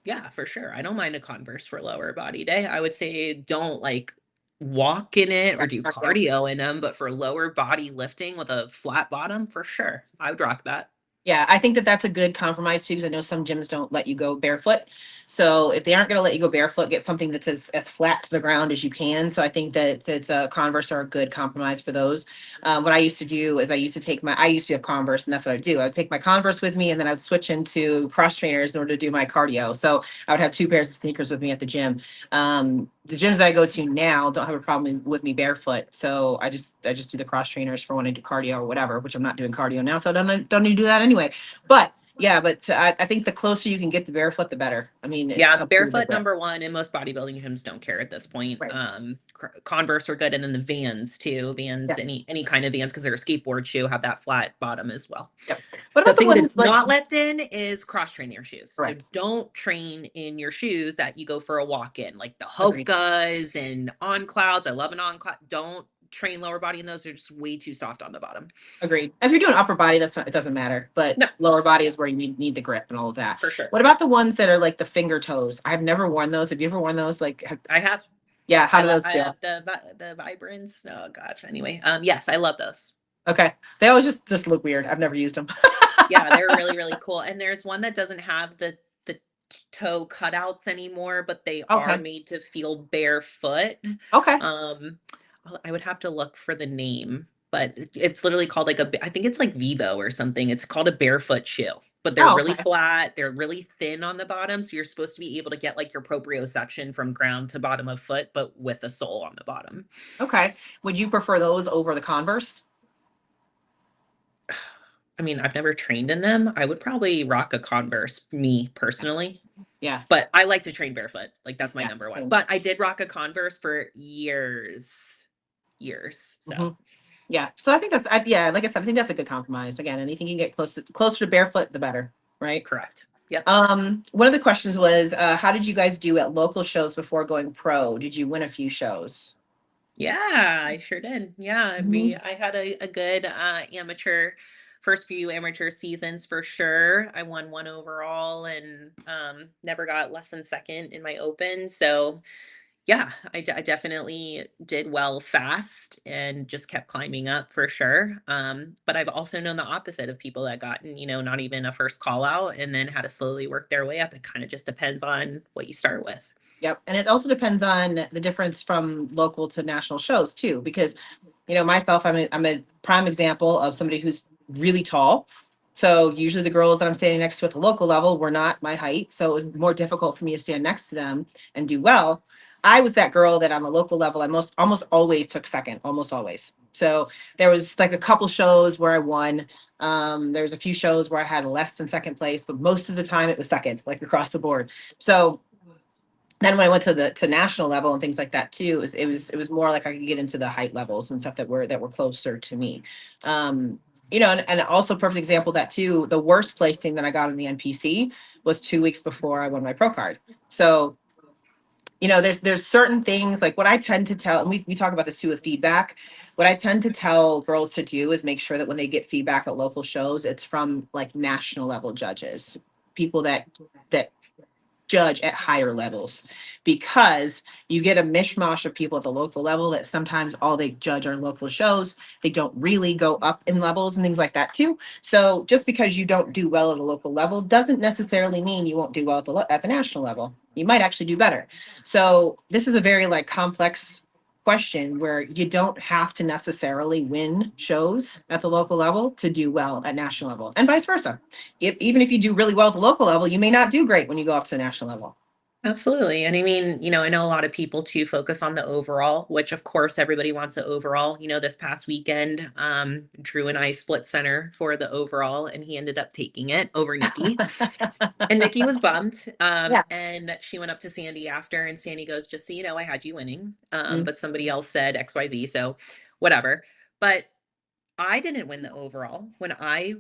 Yeah, for sure. I don't mind a Converse for lower body day. I would say don't like walk in it or do Yeah. cardio in them, but for lower body lifting with a flat bottom, for sure. I would rock that. Yeah, I think that that's a good compromise too, because I know some gyms don't let you go barefoot. So if they aren't going to let you go barefoot, get something that's as flat to the ground as you can. So I think that it's a Converse are a good compromise for those. What I used to do is I used to have Converse, and that's what I would do. I would take my Converse with me, and then I would switch into cross trainers in order to do my cardio. So I would have two pairs of sneakers with me at the gym. The gyms that I go to now don't have a problem with me barefoot, so I just do the cross trainers for when I do cardio or whatever, which I'm not doing cardio now, so I don't need to do that anyway. But yeah, but I think the closer you can get to barefoot, the better. I mean, it's Yeah, up to you, barefoot but number one, and most bodybuilding gyms don't care at this point. right. Converse are good, and then the Vans too. Vans, Yes. any kind of Vans, because they're a skateboard shoe, have that flat bottom as well. Yep. What The about the thing ones that's like not left in is cross training shoes. So correct? don't train in your shoes that you go for a walk in, like the Agreed. Hokas and On Clouds. I love an On Cloud. Don't train lower body in those. They're just way too soft on the bottom. Agreed. If you're doing upper body, it doesn't matter. But No, lower body is where you need the grip and all of that. for sure. What about the ones that are like the finger toes? I've never worn those. Have you ever worn those? Like, I have. yeah, how do those I feel? have the Vibrance. Oh gosh. Anyway, yes, I love those. Okay, they always just look weird. I've never used them. Yeah, they're really, really cool. And there's one that doesn't have the toe cutouts anymore, but they are Okay. made to feel barefoot. Okay. Um, I would have to look for the name, but it's literally called like I think it's like Vivo or something. It's called a barefoot shoe, but they're Oh, really okay. flat. They're really thin on the bottom, so you're supposed to be able to get like your proprioception from ground to bottom of foot, but with a sole on the bottom. Okay. Would you prefer those over the Converse? I mean, I've never trained in them. I would probably rock a Converse, me personally. Yeah. But I like to train barefoot. Like that's my Yeah. number one. Same. But I did rock a Converse for years. Years. So Mhm. Yeah. So I think yeah, like I said, I think that's a good compromise. Again, anything you can get closer to barefoot, the better, right? correct. Yep. One of the questions was, how did you guys do at local shows before going pro? Did you win a few shows? Yeah, I sure did. Yeah. Mhm. I had a good amateur first few amateur seasons for sure. I won one overall and never got less than second in my open. So yeah, I definitely did well fast and just kept climbing up for sure. But I've also known the opposite of people that gotten, not even a first call out and then had to slowly work their way up. It kind of just depends on what you start with. Yep. And it also depends on the difference from local to national shows too, because myself, I'm a prime example of somebody who's really tall. So usually the girls that I'm standing next to at the local level were not my height. So it was more difficult for me to stand next to them and do well. I was that girl that on the local level, I almost always took second, almost always. So there was like a couple shows where I won. There was a few shows where I had less than second place, but most of the time it was second, like across the board. So then when I went to national level and things like that too, it was more like I could get into the height levels and stuff that were closer to me. And also perfect example of that too, the worst placing that I got in the NPC was 2 weeks before I won my pro card. So, there's certain things like what I tend to tell, and we talk about this too with feedback. What I tend to tell girls to do is make sure that when they get feedback at local shows, it's from like national level judges, people that judge at higher levels, because you get a mishmash of people at the local level that sometimes all they judge are local shows. They don't really go up in levels and things like that too. So just because you don't do well at a local level doesn't necessarily mean you won't do well at the national level. You might actually do better. So this is a very like complex question where you don't have to necessarily win shows at the local level to do well at national level, and vice versa. Even if you do really well at the local level, you may not do great when you go up to the national level. Absolutely. And I mean, I know a lot of people too focus on the overall, which of course everybody wants the overall. This past weekend, Drew and I split center for the overall and he ended up taking it over Nikki. And Nikki was bummed. Yeah. And she went up to Sandy after and Sandy goes, just so you know, I had you winning. Mm. But somebody else said XYZ. So whatever. But I didn't win the overall when I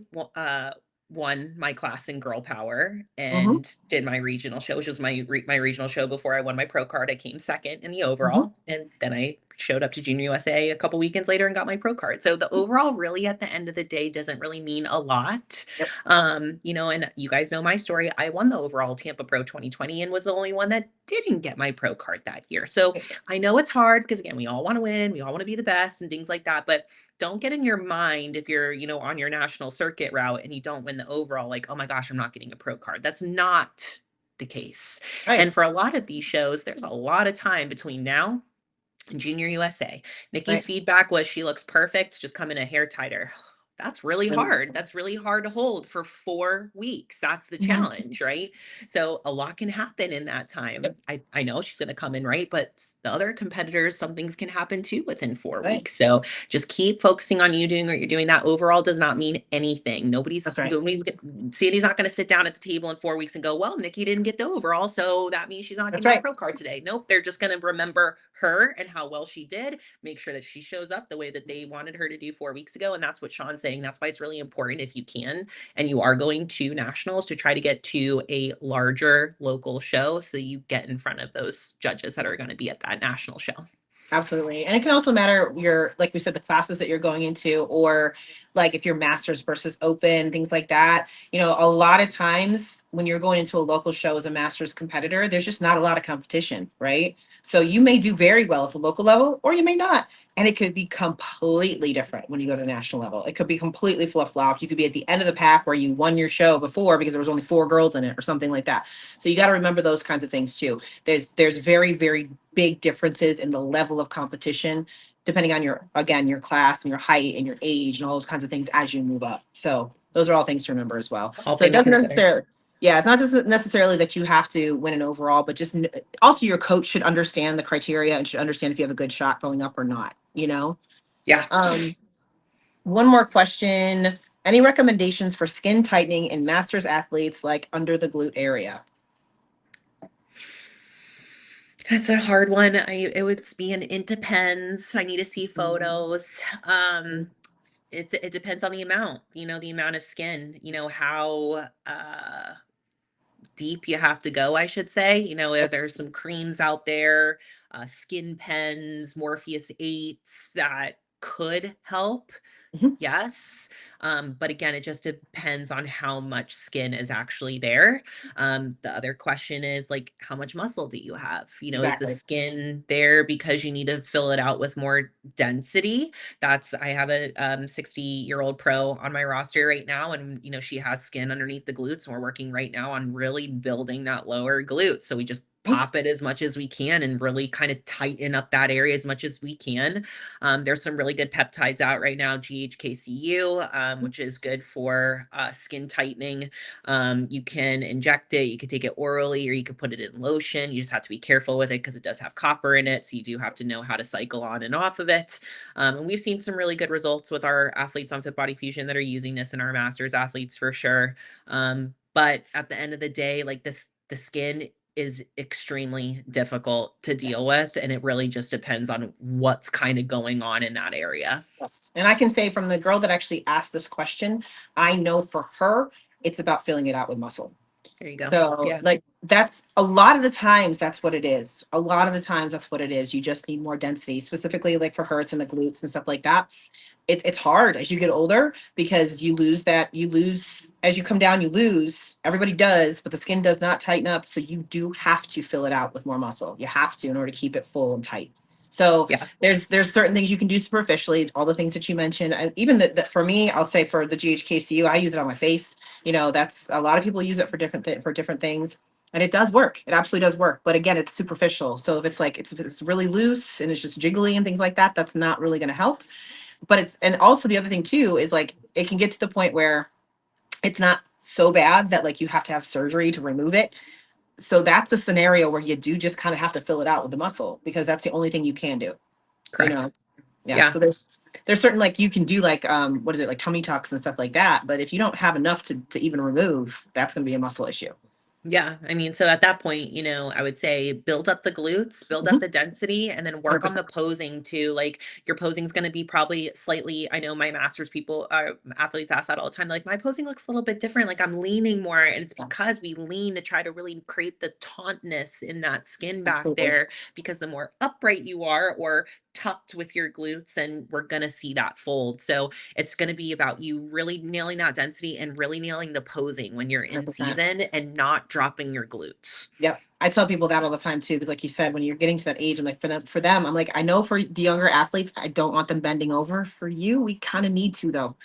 won my class in girl power Mhm. and did my regional show, which was my regional show before I won my pro card. I came second in the Mhm. overall, and then I showed up to Junior USA a couple weekends later and got my pro card. So the overall really at the end of the day doesn't really mean a lot. Yep. You know, and you guys know my story. I won the overall Tampa Pro 2020 and was the only one that didn't get my pro card that year. So I know it's hard because again, we all want to win, we all want to be the best and things like that, but don't get in your mind if you're, you know, on your national circuit route and you don't win the overall, like, oh my gosh, I'm not getting a pro card. That's not the case. Right. And for a lot of these shows, there's a lot of time between now and Junior USA. Nikki's Right. feedback was she looks perfect, just come in a hair tighter. That's really Really hard. awesome. That's really hard to hold for 4 weeks. That's the Mhm. challenge, right? So a lot can happen in that time. Yep. I know she's going to come in right, but the other competitors, some things can happen too within 4 Right. weeks. So just keep focusing on you doing what you're doing. That overall does not mean anything. That's right. Sandy's not going to sit down at the table in 4 weeks and go, well, Nikki didn't get the overall, so that means she's not That's getting a right. pro card today. Nope. They're just going to remember her and how well she did, make sure that she shows up the way that they wanted her to do 4 weeks ago. And that's what Sean's saying. That's why it's really important if you can and you are going to nationals to try to get to a larger local show so you get in front of those judges that are going to be at that national show. Absolutely. And it can also matter your, like we said, the classes that you're going into, or like if you're masters versus open, things like that. You know, a lot of times when you're going into a local show as a masters competitor, there's just not a lot of competition, right? So you may do very well at the local level, or you may not. And it could be completely different when you go to the national level. It could be completely flip-flopped. You could be at the end of the pack where you won your show before because there was only 4 girls in it or something like that. So you got to remember those kinds of things too. There's very, very big differences in the level of competition depending on your, again, your class and your height and your age and all those kinds of things as you move up. So those are all things to remember as well. All So it things doesn't considered. necessarily, yeah, it's not just necessarily that you have to win an overall, but just also your coach should understand the criteria and should understand if you have a good shot going up or not, you know? Yeah. One more question. Any recommendations for skin tightening in masters athletes, like under the glute area? That's a hard one. It would be it depends. I need to see photos. It depends on the amount, you know, the amount of skin, you know, how deep you have to go, I should say. You know, there's some creams out there, skin pens, Morpheus 8s that could help. Mhm. Yes. But again, it just depends on how much skin is actually there. The other question is like, how much muscle do you have? You know, is the Exactly. skin there because you need to fill it out with more density? I have a 60-year-old pro on my roster right now, and you know, she has skin underneath the glutes, and we're working right now on really building that lower glute. So we just pop it as much as we can and really kind of tighten up that area as much as we can. There's some really good peptides out right now, GHKCU, which is good for skin tightening. You can inject it, you can take it orally, or you can put it in lotion. You just have to be careful with it because it does have copper in it. So you do have to know how to cycle on and off of it. And we've seen some really good results with our athletes on Fit Body Fusion that are using this in our masters athletes for sure. But at the end of the day, like the skin is extremely difficult to deal with, and it really just depends on what's kind of going on in that area. Yes. And I can say from the girl that actually asked this question, I know for her, it's about filling it out with muscle. There you go. So Yeah. like that's a lot of the times that's what it is. A lot of the times that's what it is. You just need more density. Specifically like for her, it's in the glutes and stuff like that. It's hard as you get older because you lose as you come down, you lose. Everybody does, but the skin does not tighten up. So you do have to fill it out with more muscle. You have to in order to keep it full and tight. So Yeah. there's certain things you can do superficially, all the things that you mentioned. And even that for me, I'll say for the GHKCU, I use it on my face. You know, that's a lot of people use it for different things. And it does work. It absolutely does work. But again, it's superficial. So if it's like if it's really loose and it's just jiggly and things like that, that's not really going to help. But and also the other thing too is like it can get to the point where it's not so bad that like you have to have surgery to remove it. So that's a scenario where you do just kind of have to fill it out with the muscle because that's the only thing you can do. Correct. You know? Yeah. So there's certain like you can do like what is it, like tummy tucks and stuff like that. But if you don't have enough to even remove, that's gonna be a muscle issue. Yeah. I mean, so at that point, you know, I would say build up the glutes, build up the density, and then work on 100%. the posing too. Like your posing is going to be probably slightly, I know my masters people, athletes ask that all the time. Like my posing looks a little bit different. Like I'm leaning more. And it's Yeah. because we lean to try to really create the tautness in that skin back Absolutely. there. Because the more upright you are, or tucked with your glutes, and we're going to see that fold. So it's going to be about you really nailing that density and really nailing the posing when you're in 100%. season and not dropping your glutes. Yep. I tell people that all the time too, because like you said, when you're getting to that age, I'm like, for them, I'm like, I know for the younger athletes, I don't want them bending over. For you, we kind of need to though.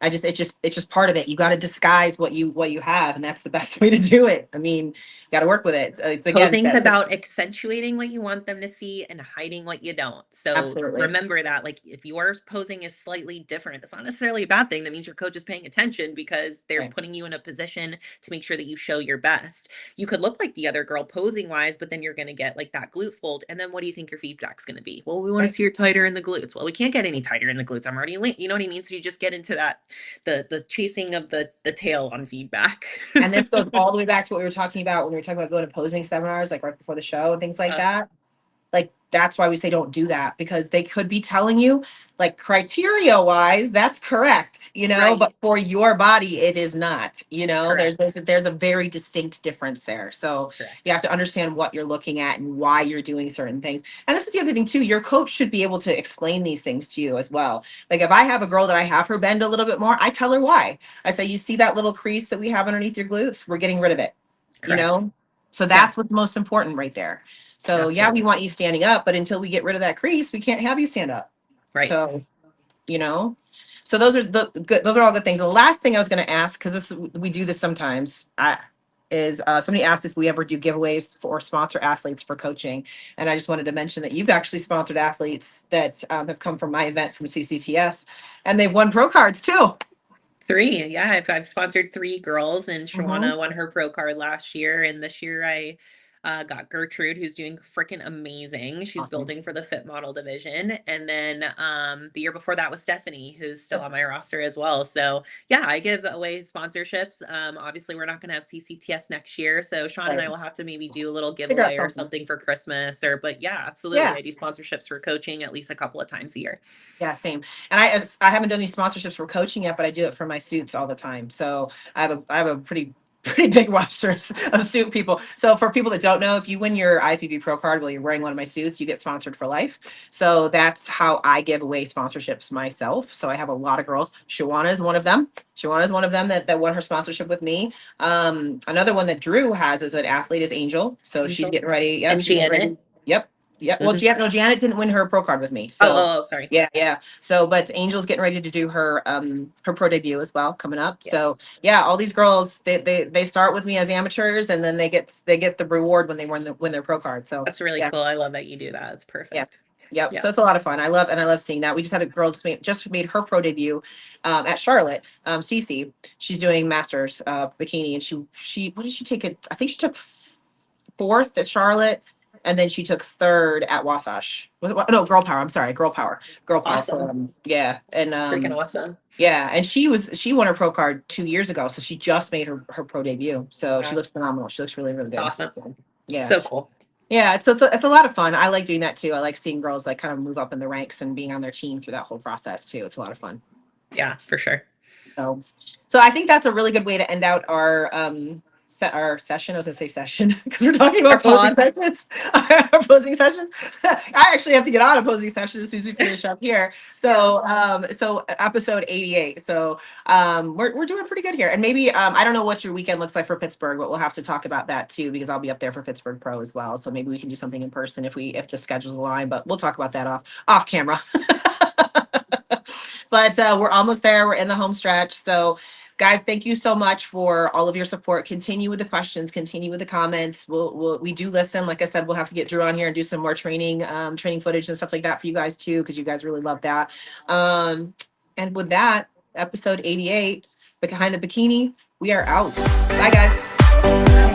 It's just part of it. You got to disguise what you have, and that's the best way to do it. I mean, you got to work with it. It's again, Posing's about accentuating what you want them to see and hiding what you don't. So absolutely. remember that, like, if your posing is slightly different, that's not necessarily a bad thing. That means your coach is paying attention because they're Right. putting you in a position to make sure that you show your best. You could look like the other girl posing wise, but then you're going to get like that glute fold. And then what do you think your feedback's going to be? Well, we want to see you're tighter in the glutes. Well, we can't get any tighter in the glutes. I'm already lean. You know what I mean? So you just get into that, the chasing of the tail on feedback. And this goes all the way back to what we were talking about when we were talking about going to posing seminars, like right before the show and things like that. Like, that's why we say don't do that, because they could be telling you, like, criteria wise, that's correct, Right. but for your body, it is not, Correct. there's a very distinct difference there. So Correct. you have to understand what you're looking at and why you're doing certain things. And this is the other thing too, your coach should be able to explain these things to you as well. Like, if I have a girl that I have her bend a little bit more, I tell her why. I say, you see that little crease that we have underneath your glutes? We're getting rid of it, Correct. So that's what's most important right there. So yeah, Absolutely. we want you standing up, but until we get rid of that crease, we can't have you stand up. Right. So, so those are those are all good things. The last thing I was going to ask, because we do this sometimes, is somebody asked if we ever do giveaways for or sponsor athletes for coaching, and I just wanted to mention that you've actually sponsored athletes that have come from my event from CCTS, and they've won pro cards too. 3. Yeah, I've sponsored 3 girls, and Mhm. Shawana won her pro card last year. And this year I got Gertrude, who's doing freaking amazing. She's Awesome. building for the fit model division. And then the year before that was Stephanie, who's still on my roster as well. So yeah, I give away sponsorships. Obviously we're not going to have CCTS next year, so Sean and I will have to maybe do a little Figure out giveaway or something. something for Christmas, but yeah, absolutely. Yeah. I do sponsorships for coaching at least a couple of times a year. Yeah, same. And I haven't done any sponsorships for coaching yet, but I do it for my suits all the time. So I have a pretty big roster of suit people. So for people that don't know, if you win your IFBB Pro card while you're wearing one of my suits, you get sponsored for life. So that's how I give away sponsorships myself. So I have a lot of girls. Shawana is one of them. Shawana is one of them that won her sponsorship with me. Another one that Drew has as an athlete is Angel. So she's getting ready. Yep, And she's getting ready. Janet. Yep. Yeah. Well, Janet didn't win her pro card with me. So Oh, sorry. yeah. So, but Angel's getting ready to do her pro debut as well coming up. Yes. So yeah, all these girls they start with me as amateurs, and then they get the reward when they win their pro card. So that's really cool. I love that you do that. It's perfect. Yeah. Yep. So it's a lot of fun. I love seeing that. We just had a girl just made her pro debut at Charlotte. Cece, she's doing masters bikini, and she what did she take it? I think she took 4th at Charlotte, and then she took 3rd at Wasatch. Was it no Girl Power? I'm sorry, Girl Power. Awesome. Yeah, and Freaking awesome. yeah, and she won her pro card 2 years ago, so she just made her pro debut. So she looks phenomenal. She looks really good. It's awesome. So, yeah, so cool. Yeah, it's a lot of fun. I like doing that too. I like seeing girls like kind of move up in the ranks and being on their team through that whole process too. It's a lot of fun. Yeah, for sure. So I think that's a really good way to end out our session. I was gonna say session because we're talking about posing sessions. Our posing sessions. I actually have to get on a posing session as soon as we finish up here. So so episode 88. So we're doing pretty good here. And maybe I don't know what your weekend looks like for Pittsburgh, but we'll have to talk about that too, because I'll be up there for Pittsburgh Pro as well. So maybe we can do something in person if the schedules align, but we'll talk about that off camera. But we're almost there. We're in the home stretch. So guys, thank you so much for all of your support. Continue with the questions, continue with the comments. We do listen. Like I said, we'll have to get Drew on here and do some more training footage and stuff like that for you guys too, because you guys really love that. And with that, episode 88, Behind the Bikini, we are out. Bye guys.